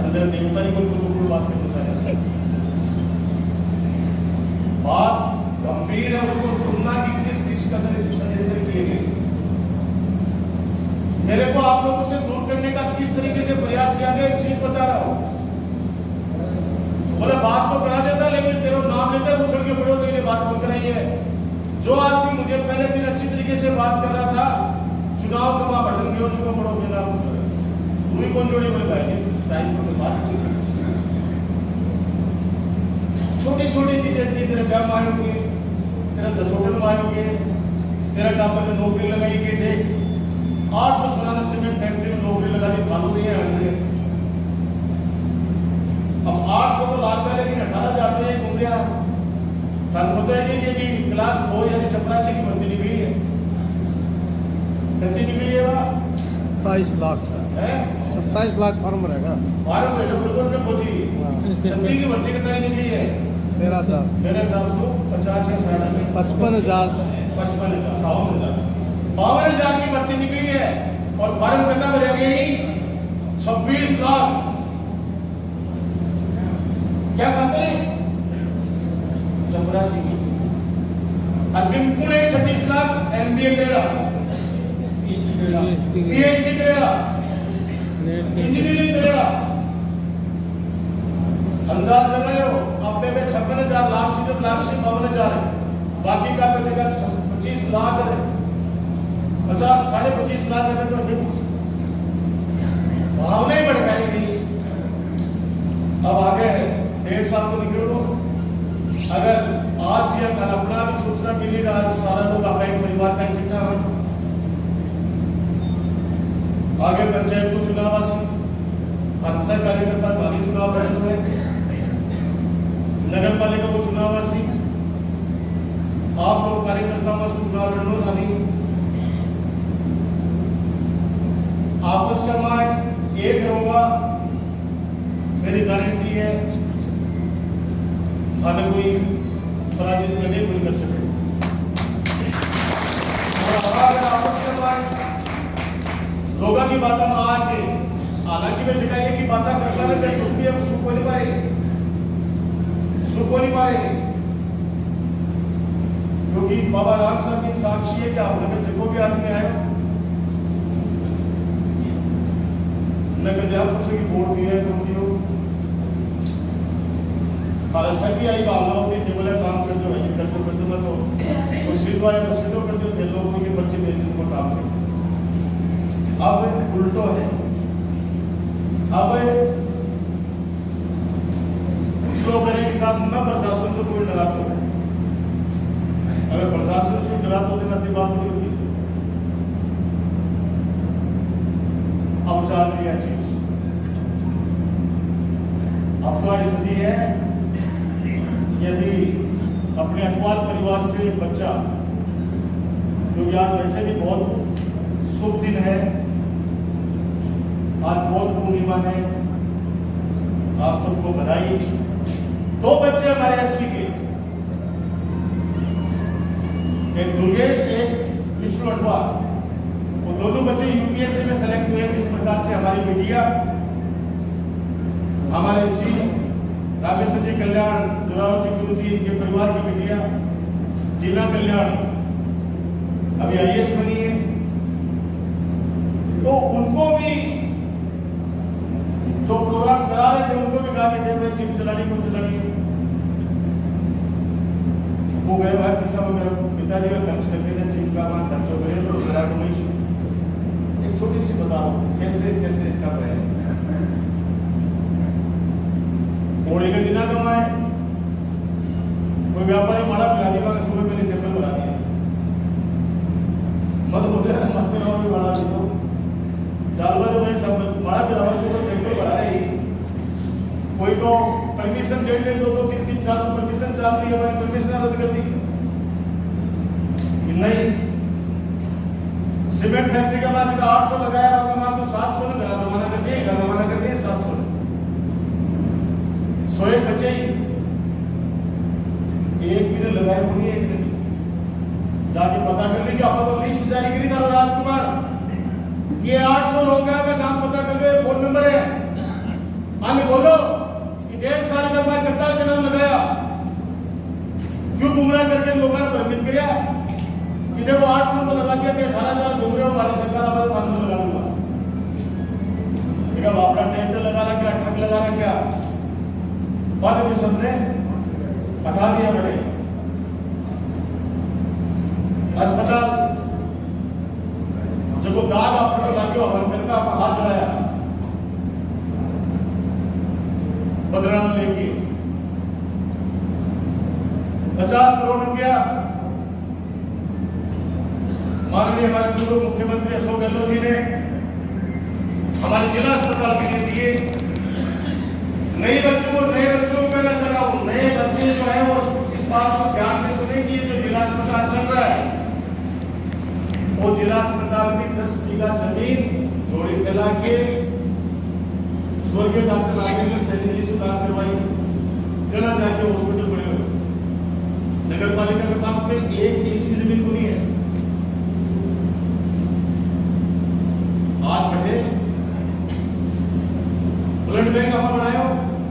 मेरा देवता नहीं कोई बात करना चाहे। बात गंभीर है, उसको सुनना कि किस कदर षड्यंत्र किए गए। मेरे को आप लोगों से दूर करने का किस तरीके से प्रयास किया गया, एक चीज बता रहा हूं। बोले बात तो करा देता लेकिन तेरा नाम लेते उछल के पड़ो तो बात कौन कराई है। जो आदमी मुझे पहले दिन अच्छी तरीके से बात कर रहा था, चुनाव कब बटन गयो जो पड़ो मेरा हुई कौन जोड़ी। बोले भाई टाइम पर बात छोटी छोटी चीजें थी, तेरे ब्याह मारोगे, तेरा दसोटन मारोगे, तेरा टापर में नौकरी लगाई के देख 894 सीमेंट फैक्ट्री में नौकरी लगा दी खानो दिए हमने। अब 800 तो लाख पहले लेकिन 18,000 तो ये घूम गया। तब पता है कि भी क्लास 4 यानी चपरासी की भर्ती निकली है। कितनी निकली है वहाँ? 27 लाख है 27 लाख फॉर्म रहेगा। बारह महीने गुरुकुल में पहुंची तब्दीली की भर्ती कितनी निकली है? 13,000 मेरे हिसाब से 50 या 60 में 55,000 52,000 की भर्ती निकली है और फॉर्म कितना भर गई? 26 लाख। क्या खाते हैं? चपरासी की। और बिल्कुल 36 लाख MBA करेगा, PhD करेगा, इंजीनियरिंग करेगा। अंदाज लगा लो अपने में 56,000 लाख से 52,000 है, बाकी का बचेगा 25 लाख है। 50 साढ़े 25 लाख है तो भावनाएं भड़काएंगी। अब आगे 1.5 साल तो निकल दो। अगर आज या कल अपना भी सोचना के लिए आज सारा लोग आपका एक परिवार का इकट्ठा है। आगे पंचायत को चुनाव आसी, भाजपा कार्यकर्ता भावी चुनाव लड़ना है, नगर पालिका को चुनाव आसी, आप लोग कार्यकर्ताओं से चुनाव लड़ना था नहीं। आपस का माय एक होगा, मेरी गारंटी है। हमें कोई पराजित कभी नहीं कर सके। और अगर आपस का माय लोगों की बातों में आके हालांकि मैं जगह की बातें करता रहे कहीं खुद भी हम सुख नहीं पाए क्योंकि बाबा राम साहब की साक्षी है कि आप नगर जगह भी आदमी आए नगर आप पूछे कि वोट दिया है कौन दियो खालसा भी आई भावना होती थी। बोले काम कर दो भाई करते मैं तो सीधो आए तो सीधो कर दो थे लोगों के पर्चे भेज दो काम कर। अब उल्टो है। अब कुछ लोग करें के साथ मैं प्रशासन से कोई डराता हूं। अगर प्रशासन से डराता हो तो अपनी बात नहीं होती। अब चाल रही है चीज। अब तो स्थिति है यदि अपने अखबार परिवार से एक बच्चा क्योंकि आज वैसे भी बहुत शुभ दिन है, आज बहुत पूर्णिमा है, आप सबको बधाई। 2 बच्चे हमारे SC के, एक दुर्गेश एक विष्णु अडवाल, वो दोनों बच्चे UPSC में सेलेक्ट हुए। जिस प्रकार से हमारी मीडिया हमारे चीफ रामेश्वर जी कल्याण दुराव जी गुरु जी इनके परिवार की मीडिया जिला कल्याण अभी IAS बनी है तो उनको भी जो प्रोग्राम करा रहे थे उनको भी कहा कि देखो जीप चलानी कौन चलानी है। वो गए भाई पैसा मेरे पिताजी का खर्च करके ना जीप का वहां खर्च हो गए तो चला को नहीं छोटी सी बता रहा हूँ कैसे कैसे कर रहे हैं। होली के दिना कमाए कोई व्यापारी माड़ा पिला दिया का सुबह पहले सैंपल बना दिया मत बोले मत पिलाओ भी बड़ा भी तो चालू है तो भाई सब माड़ा पिलाओ सुबह सैंपल बना रहे कोई तो परमिशन दे दे 2-3 साल से परमिशन चल रही है हमारी परमिशन रद्द कर दी नहीं। सीमेंट फैक्ट्री का बाद 800 लगाया वहां से 700 ने घर रवाना कर दिए 700 सोए बचे ही एक भी लगाए होनी एक ने जाके पता कर लीजिए। आप तो लिस्ट जारी करी था राजकुमार ये 800 लोग हैं का नाम पता कर लो फोन नंबर है आने बोलो कि 1.5 साल का मैं कितना जन्म लगाया क्यों गुमराह करके लोगों ने भ्रमित किया कि देखो 800 को लगा दिया कि 18,000 घूम रहे हो हमारी सरकार हमारे थाने में लगा दूंगा जब अपना ट्रैक्टर लगा रहा क्या ट्रक लगा रहा क्या बाद में सबने बता दिया बड़े अस्पताल जब वो दाग आपको लगे हर का हाथ चलाया बदरान लेके 50 करोड़ रुपया माननीय हमारे पूर्व मुख्यमंत्री अशोक गहलोत जी ने हमारे जिला अस्पताल के लिए दिए। नए बच्चों को कहना चाह रहा हूं नए बच्चे जो है वो इस बात को ध्यान से सुने कि जो जिला अस्पताल चल रहा है वो जिला अस्पताल में 10 बीघा जमीन जोड़ी कला के स्वर्गीय डॉक्टर राजेश सैनी जी से बात करवाई जना जाके हॉस्पिटल बने हुए नगर पालिका के पास में एक इंच की जमीन को नहीं है। आज बैठे ब्लड बैंक आप बनाए हो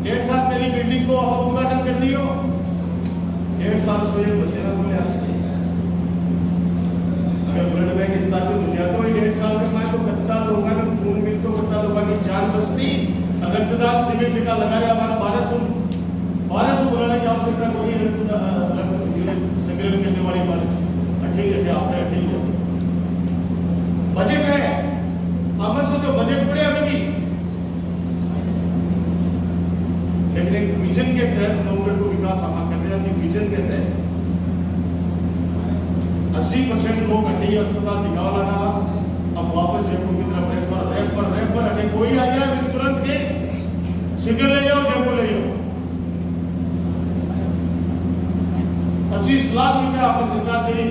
1.5 साल पहले बिल्डिंग को आप उद्घाटन कर दियो 1.5 साल से ये मशीना को ले आ सके अगर ब्लड बैंक स्थापित हो जाए तो 1.5 साल में मैं तो कितना लोगों ने खून मिल तो कितना लोगों की जान बचती रक्तदान शिविर का लगा रहा हमारा 1200 बुलाने की आवश्यकता कोई रक्त संग्रह करने वाली बात ठीक है आपने ठीक है बजट है आप सोचो बजट पड़े अभी लेकिन एक विजन के तहत नवंबर को विकास हम कर रहे हैं कि विजन के तहत 80% लोग अटैक अस्पताल दिखावा लगा अब वापस जयपुर की तरफ रेफर अटैक कोई आ गया तुरंत के सिंगल ले जाओ जयपुर ले जाओ 25 लाख रुपया आपने सरकार दे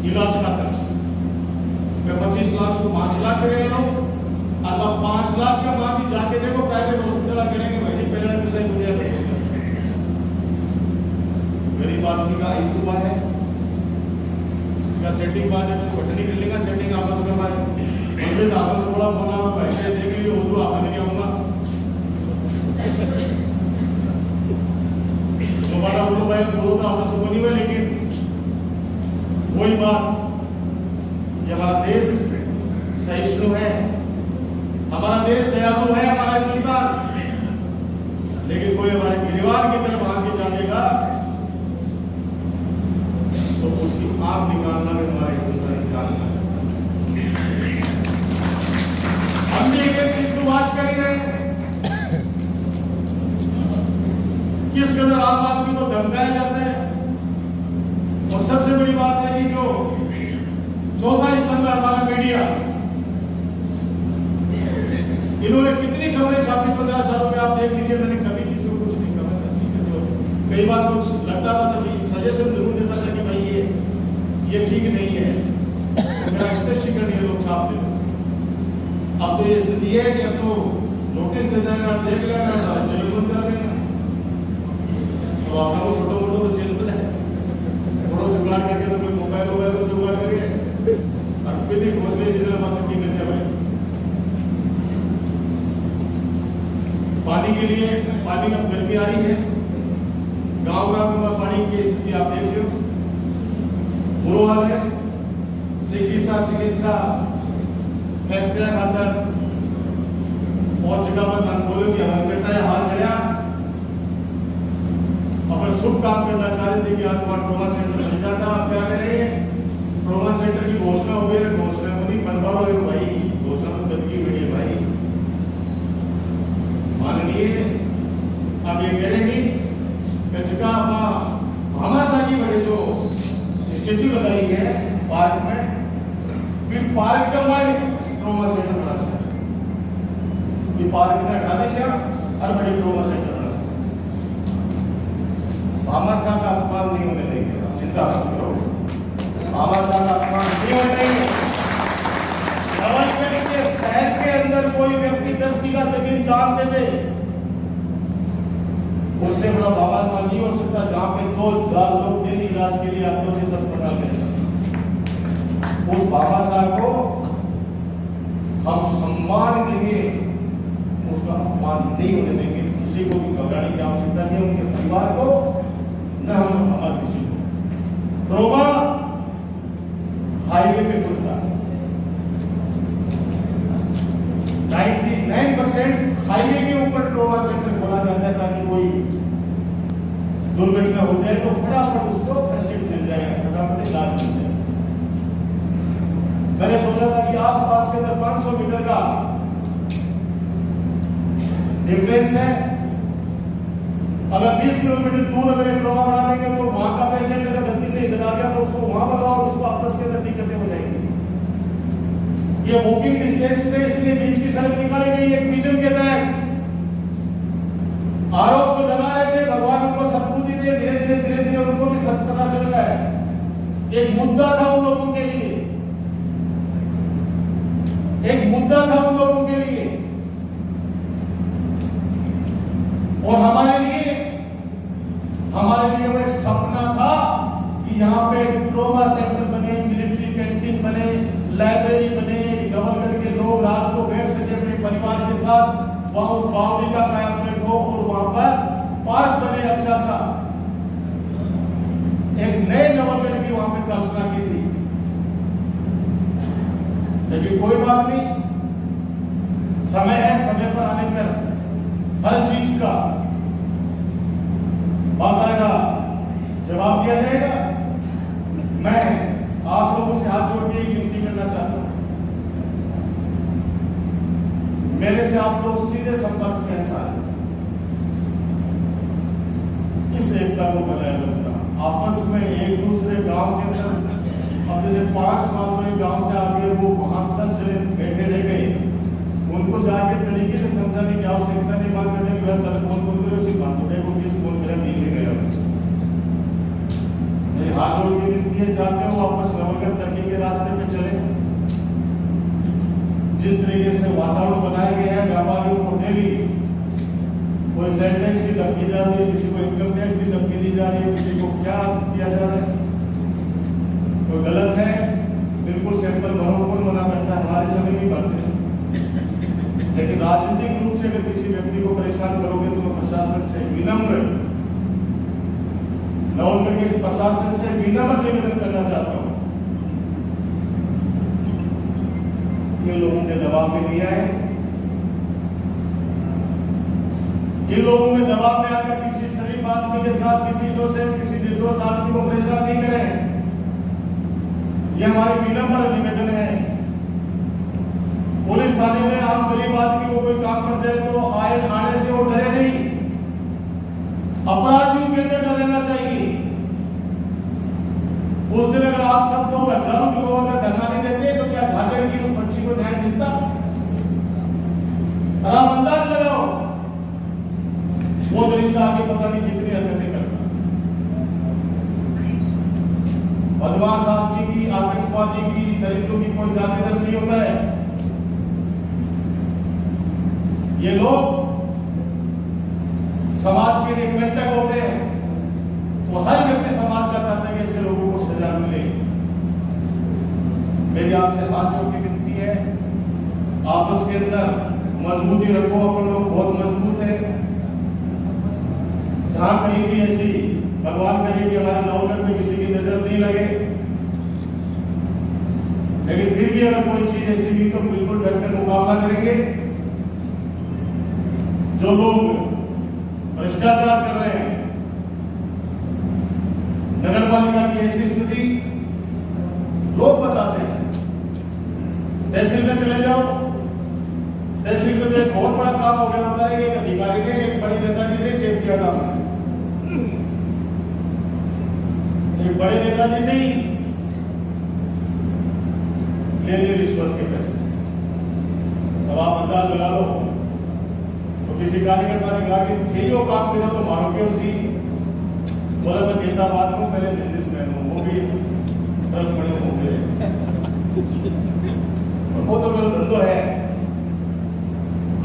इलाज का खर्च 25 लाख से 5 लाख करेंगे लोग अब 5 लाख का मां भी जाके देखो प्राइवेट हॉस्पिटल करेंगे भाई पहले पैसा दुनिया में गरीब आदमी का एक हुआ है क्या सेटिंग बात है तो नहीं कर लेगा सेटिंग आपस में भाई मुझे तो आपस में बड़ा होना बैठे देख लीजिए उर्दू आपने क्या होगा दोबारा उर्दू भाई बोलो तो आपस में नहीं हुआ लेकिन वही बात ये हमारा देश सहिष्णु है हमारा देश दयालु है हमारा इंसान लेकिन कोई हमारे परिवार की तरफ आगे जाएगा तो उसकी आंख निकालना में हमारे हिंदुस्तानी जान हम भी एक चीज को बात कर रहे हैं किस कदर आम आदमी को धमकाया जाता है और सबसे बड़ी बात है कि जो चौथा स्तंभ है हमारा मीडिया इन्होंने कितनी खबरें छापी 15 सालों में आप देख लीजिए मैंने कभी किसी को कुछ नहीं कहा ठीक है जो कई बार कुछ लगता था तभी सजेशन जरूर देता था कि भाई ये ठीक नहीं है मेरा स्पष्टीकरण ये लोग छाप देते अब तो ये स्थिति है कि अब तो नोटिस दे देंगे आप देख लेंगे जेल बंद कर देंगे तो आपका वो छोटा मोटा तो जेल में है थोड़ा जुगाड़ करके तो कोई मोबाइल को जुगाड़ करके अब भी नहीं खोज ले जितना पास की में से भाई पानी के लिए पानी अब गर्मी आ रही है गांव में पानी की स्थिति आप देख लो बुरा हाल है चिकित्सा फैक्ट्रिया खातर और जगह पर बोलो कि हमारे बेटा है हाथ जड़िया और शुभ काम करना चाह रहे थे कि आज हमारा ट्रोमा सेंटर बन जाता आप क्या करेंगे ट्रोमा सेंटर की घोषणा हो गई घोषणा होनी मनवाड़ो है भाई घोषणा तो गदगी हुई है भाई माननीय अब ये करेंगी कचका भामाशाह की बड़े जो स्टेचू लगाई है पार्क में फिर पार्क का मैं ट्रोमा सेंटर बना सकता ये पार्क में हटा दे और बड़ी ट्रोमा सेंटर बना सकता भामाशाह का अपमान नहीं होने देंगे आप चिंता मत करो भामाशाह का अपमान नहीं होने देंगे नवलगढ़ के शहर के अंदर कोई व्यक्ति 10 बीघा जमीन दान दे दे उससे बड़ा भामाशाह नहीं हो सकता जहां पे 2000 लोग डेली इलाज के लिए आते हो जिस अस्पताल में उस भामाशाह को हम सम्मान देंगे उसका अपमान नहीं होने देंगे किसी को भी घबराने की आवश्यकता नहीं है उनके परिवार को न हम हमारे किसी को ट्रोमा हाईवे पे खुलता है 99% हाईवे के ऊपर ट्रोमा सेंटर खोला जाता है ताकि कोई दुर्घटना हो जाए तो फटाफट उसको फर्स्ट एड मिल जाएगा फटाफट इलाज मिल जाएगा मैंने सोचा था कि आसपास के अंदर 500 मीटर का डिफरेंस है अगर 20 किलोमीटर दूर अगर एक ट्रोमा बना देंगे तो वहां का पेशेंट अगर गलती से इधर आ गया तो उसको वहां लगाओ और उसको आपस के अंदर दिक्कतें हो जाएंगी ये वॉकिंग डिस्टेंस पे इसलिए बीच की सड़क निकाली गई एक विजन के तहत आरोप जो लगा रहे थे भगवान उनको सद्बुद्धि दे धीरे धीरे उनको भी सच पता चल रहा है एक मुद्दा था उन लोगों के लिए एक मुद्दा था उन लोगों के लिए और हमारे लिए वो एक सपना था कि यहाँ पे ट्रोमा सेंटर बने मिलिट्री कैंटीन बने लाइब्रेरी बने नवलगढ़ के लोग रात को बैठ सके अपने परिवार के साथ वहां उस बावड़ी का कायापलट हो और वहां पर पार्क बने अच्छा सा एक नए नवलगढ़ की वहां पे कल्पना की थी लेकिन कोई बात नहीं समय है समय पर आने पर हर चीज का बाकायदा जवाब दिया जाएगा मैं आप लोगों से हाथ जोड़ के विनती करना चाहता हूं मेरे से आप लोग सीधे संपर्क कैसा है इस एकता को बनाए रखना आपस में एक दूसरे गांव के अंदर अब जैसे 5 मालूम गांव से आगे वो वहां 10 जने बैठे रह गए उनको जाके तरीके से समझाने की आवश्यकता नहीं मांग करते कि फोन करो उसी बात को देखो किस फोन मेरा नहीं ले गया मेरे हाथ जोड़ के विनती है चाहते हो वापस नवलगढ़ तरक्की के रास्ते पे चले जिस तरीके से वातावरण बनाए गए हैं व्यापारियों को डेली कोई सेल टैक्स की धमकी जा रही है किसी को इनकम टैक्स की धमकी दी जा रही है किसी को क्या किया जा रहा है कोई गलत है बिल्कुल सिंपल भरो कौन मना करता है हमारे समय नहीं भरते लेकिन राजनीतिक रूप से अगर किसी व्यक्ति को परेशान करोगे तो मैं प्रशासन से विनम्र नवलगढ़ के इस प्रशासन से विनम्र निवेदन करना चाहता हूं इन लोगों के दबाव में नहीं आए इन लोगों के दबाव में आकर किसी शरीफ आदमी के साथ किसी निर्दोष आदमी को परेशान नहीं करें यह हमारी विनम्र निवेदन है पुलिस थाने में आम गरीब आदमी को कोई काम कर जाए तो आने से वो डरे नहीं अपराधियों के अंदर डर रहना चाहिए उस दिन अगर आप सब लोग हजारों लोगों ने धरना नहीं देते तो क्या झाझड़ की उस बच्ची को न्याय मिलता और आप अंदाज लगाओ वो दरिंदा आगे पता नहीं कितनी हरकतें करता बदमाश आदमी की आतंकवादी की दलितों की कोई ज्यादा डर नहीं होता है ये लोग समाज के लिए कंटक होते हैं वो हर व्यक्ति समाज का चाहता है कि ऐसे लोगों को सजा मिले मेरी आपसे हाथ जोड़ के विनती है आपस के अंदर मजबूती रखो अपन लोग बहुत मजबूत है जहां कहीं भी ऐसी भगवान करे कि हमारे नवलगढ़ में किसी की नजर नहीं लगे लेकिन फिर भी अगर कोई चीज ऐसी भी तो बिल्कुल डरकर मुकाबला करेंगे जो लोग भ्रष्टाचार कर रहे हैं नगर पालिका की ऐसी स्थिति लोग बताते हैं तहसील में चले जाओ, तहसील में तो एक बहुत बड़ा काम हो गया होता है कि एक अधिकारी ने एक बड़े नेताजी से चेक दिया काम, एक बड़े नेताजी से ही ले लिए रिश्वत के पैसे। अब आप अंदाज लगा लो, तो किसी कार्यकर्ता ने कहा कि थे जो काम करो तो मारोगे उसी, बोला मैं देता बात हूँ, पहले बिजनेसमैन हूँ, वो भी ट्रक बड़े होंगे, वो तो मेरा धंधो है।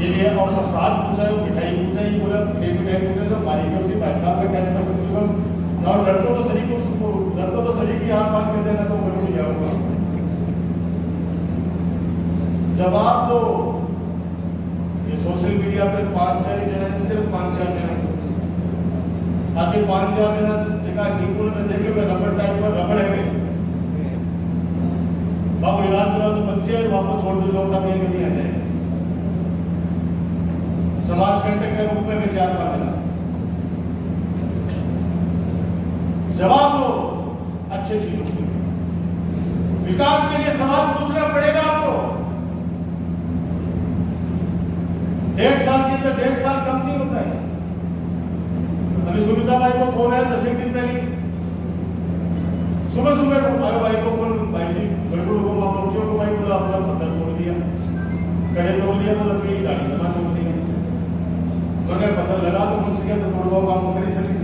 ये लिए और प्रसाद पूछा, मिठाई पूछा, ही बोला मिठाई पूछा तो मारी के उसी भाई साहब के टाइम पर कम से कम और डरतो तो सही को डरतो तो सही की आंख बात कर देना तो गड़बड़ जाऊंगा। जवाब दो। ये सोशल मीडिया पर 5-4 जने, सिर्फ 5-4 जने, आगे 5-4 जना जगह निपुण में देखे हुए रबड़ टाइप पर रबड़ है बाबू इलाज करा तो बच्चे वापस छोड़ दो, लौटा में कभी आ जाए। समाज कंटक के रूप में 4-5 जना। जवाब दो अच्छे चीजों के विकास के लिए सवाल पूछना पड़ेगा आपको। 1.5 साल के अंदर 1.5 साल कम नहीं होता है। अभी सुनीता भाई को फोन है 10 दिन पहले, सुबह सुबह को अरे भाई को फोन, भाई जी बिल्कुल को मामलों को भाई बोला अपना पत्थर तोड़ दिया, कड़े तोड़ दिया, बोला मेरी गाड़ी में तोड़ दिया, मगर पत्थर लगा तो कम से कम तो तोड़वा काम कर ही सके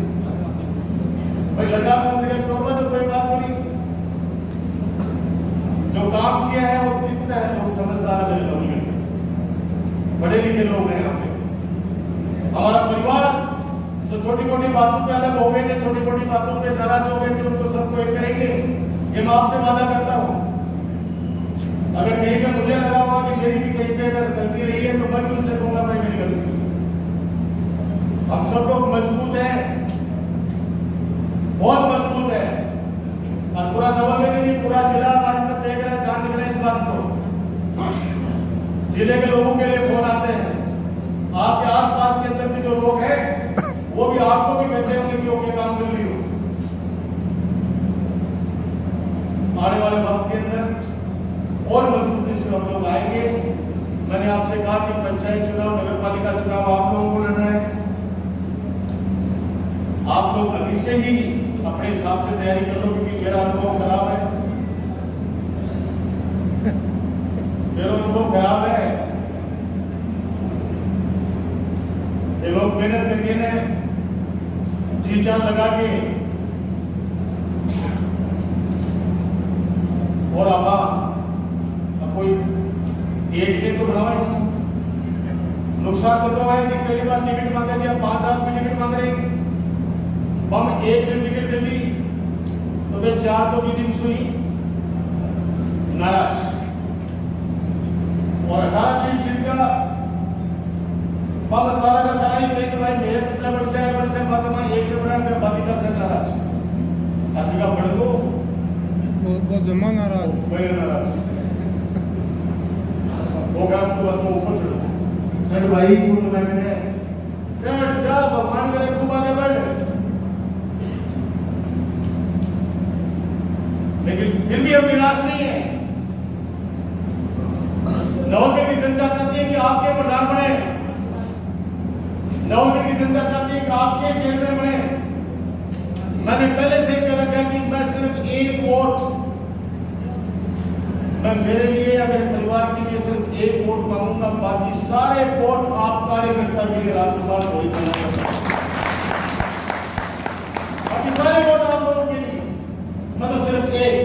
भाई, लगा कम से कम तोड़वा तो कोई बात नहीं। जो काम किया है वो कितना है, लोग समझदार है, मेरे लोग बड़े लिखे लोग हैं यहाँ पे। हमारा परिवार तो छोटी मोटी बातों पे अलग हो गए थे, छोटी मोटी बातों पे नाराज हो गए थे, उनको सबको एक करेंगे, ये मैं आपसे वादा करता हूँ। अगर कहीं पे मुझे लगा हुआ कि मेरी भी कहीं पे अगर गलती रही है तो मैं भी उनसे कहूंगा भाई मेरी गलती। हम सब लोग मजबूत हैं, बहुत मजबूत है, और पूरा नवल में नहीं पूरा जिला हमारे तरफ देख रहे हैं, ध्यान रखना इस बात को। जिले के लोगों के लिए फोन आते हैं, आपके आसपास के अंदर भी जो लोग हैं वो भी आपको भी कहते होंगे कि ओके काम कर रही हो। आने वाले वक्त के अंदर और मजबूती से हम लोग आएंगे। मैंने आपसे कहा कि पंचायत चुनाव, नगर पालिका चुनाव आप लोगों को लड़ना है। आप लोग अभी से ही अपने हिसाब से तैयारी कर लो, क्योंकि मेरा अनुभव खराब है, मेरा अनुभव खराब है। ये लोग मेहनत करके ने जी जान लगा के और अब कोई एक ने तो बनाओ ही, नुकसान तो है कि पहली बार टिकट मांगा जी, 5 आदमी टिकट मांग रहे हैं, हम एक ने टिकट दे दी तो वे 4 तो भी दिन सुनी नाराज, और 18-20 दिन का वापस सारा का सारा ही कहेंगे भाई मेरे कितना वर्ष है वर्तमान एक में बना, मैं बाकी का से नाराज, हर जगह बढ़ दो वो जमा नाराज, मैं नाराज वो काम तो बस वो ऊपर चढ़ो भाई कुल मिला के चढ़ जा, भगवान करे खूब आगे बढ़। लेकिन फिर भी हम निराश नहीं है। नवगढ़ की जनता चाहती है कि आपके प्रधान बने, नवगढ़ की जनता चाहती है कि आपके चेयरमैन बने। मैंने पहले से कह रखा कि मैं सिर्फ एक वोट, मैं मेरे लिए या मेरे परिवार के लिए सिर्फ एक वोट मांगूंगा, बाकी सारे वोट आप कार्यकर्ता के लिए राजकुमार वही बनाएंगे, बाकी सारे वोट आप लोगों के लिए, मैं तो सिर्फ एक।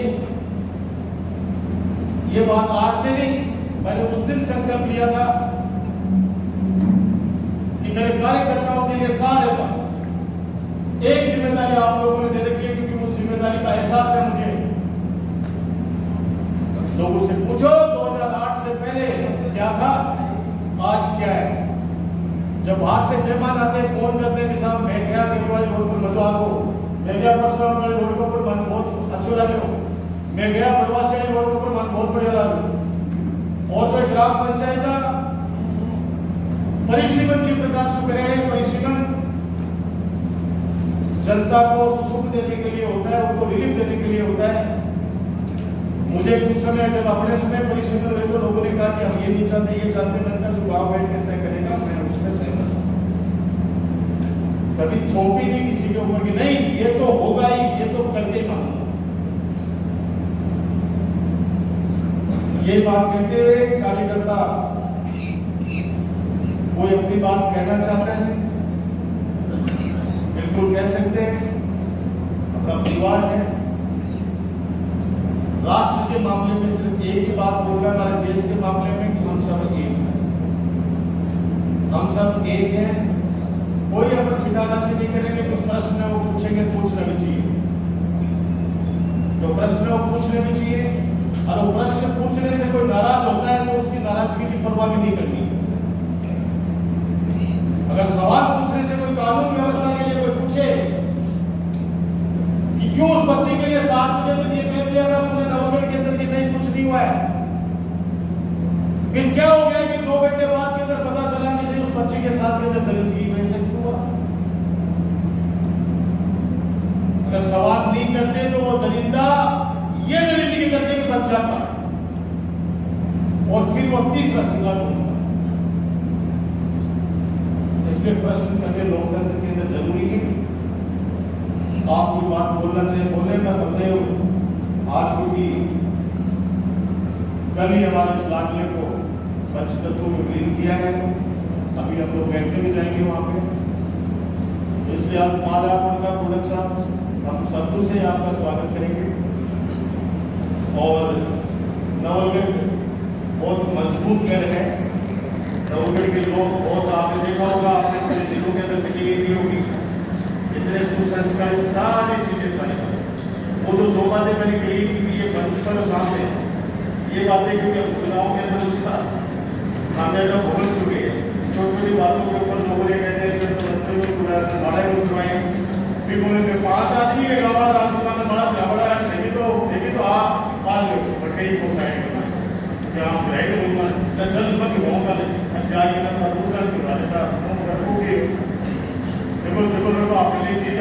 ये बात आज से नहीं, मैंने उस दिन संकल्प लिया था कि मेरे कार्यकर्ताओं के लिए सारे पर एक जिम्मेदारी आप लोगों ने दे रखी है, क्योंकि उस जिम्मेदारी का एहसास है मुझे। लोगों से पूछो 2008 से पहले क्या था, आज क्या है। जब बाहर से मेहमान आते हैं, फोन करते हैं कि साहब मैं गया वाले रोड पर मजा आपको, मैं गया परसों वाले रोड के ऊपर मन बहुत अच्छे लगे हो, मैं गया बड़वा से रोड के ऊपर मन बहुत बढ़िया लगे। और जो ग्राम पंचायत का परिसीमन की प्रकार से करे, परिसीमन जनता को सुख देने के लिए होता है, उनको रिलीफ देने के लिए होता है। मुझे कुछ समय जब अपने समय परिषद में हुए तो लोगों ने कहा कि हम ये नहीं चाहते, ये चाहते, मैंने कहा जो गाँव बैठ के तय करेगा मैं उसमें सहमत हूं। कभी थोपी नहीं किसी के ऊपर कि नहीं ये तो होगा ही, ये तो करके मानूंगा। ये बात कहते हुए कार्यकर्ता कोई अपनी बात कहना चाहता है बिल्कुल कह सकते हैं, अपना परिवार है। राष्ट्र के मामले में सिर्फ एक ही बात बोल रहा है, हमारे देश के मामले में कि हम सब एक हैं, हम सब एक हैं। कोई अपन छिटानाची नहीं करेंगे। कुछ प्रश्न है वो पूछेंगे, पूछना भी चाहिए, जो प्रश्न है वो पूछने भी चाहिए। और वो प्रश्न पूछने से कोई नाराज होता है तो उसकी नाराजगी की परवाह भी नहीं करनी। अगर सवाल पूछने से कोई कानून व्यवस्था के लिए कोई पूछे कि क्यों उस बच्चे के लिए 7 बजे तक ये कह दिया था पूरे नवगढ़ के अंदर कि नहीं कुछ नहीं हुआ है, फिर क्या हो गया कि 2 घंटे बाद के अंदर पता चला कि नहीं उस बच्चे के साथ के अंदर दरिंदगी वजह से हुआ। अगर सवाल नहीं करते तो वो दरिंदा ये दरिंदगी करके भी बच जाता और फिर वो तीसरा शिकार होता। इसलिए प्रश्न करने लोकतंत्र के अंदर जरूरी है। आपकी बात बोलना चाहिए, बोले मैं बलदेव आज क्योंकि कल ही हमारे इस लाडले को पंचतत्व में विलीन किया है, अभी हम लोग बैठने भी जाएंगे वहां पे। इसलिए आज माल्यार्पण का प्रोडक्ट साहब हम शब्दों से आपका स्वागत करेंगे। और नवलगढ़ बहुत मजबूत गढ़ है। नवलगढ़ के लोग बहुत, आपने देखा होगा, आपने पूरे जिलों के अंदर मीटिंगें की होगी, इतने सुसंस्कारित सारी चीजें सारी बातें। वो तो 2 बातें मैंने कही कि ये मंच पर सामने ये बातें क्योंकि अब चुनाव के अंदर उसका खामियाजा भुगत चुके हैं। छोटी छोटी बातों के ऊपर लोगों ने कहते हैं कि तो बचपन में लड़ाई में उठवाए भी बोले 5 आदमी के गाँव वाला राजकुमार ने बड़ा बड़ा देखी तो आप पाल लो बटे को साइड करना क्या आप रहे थे बोलना चल मत गाँव का जाके ना दूसरा निकाल देता देखो देखो आपने चीज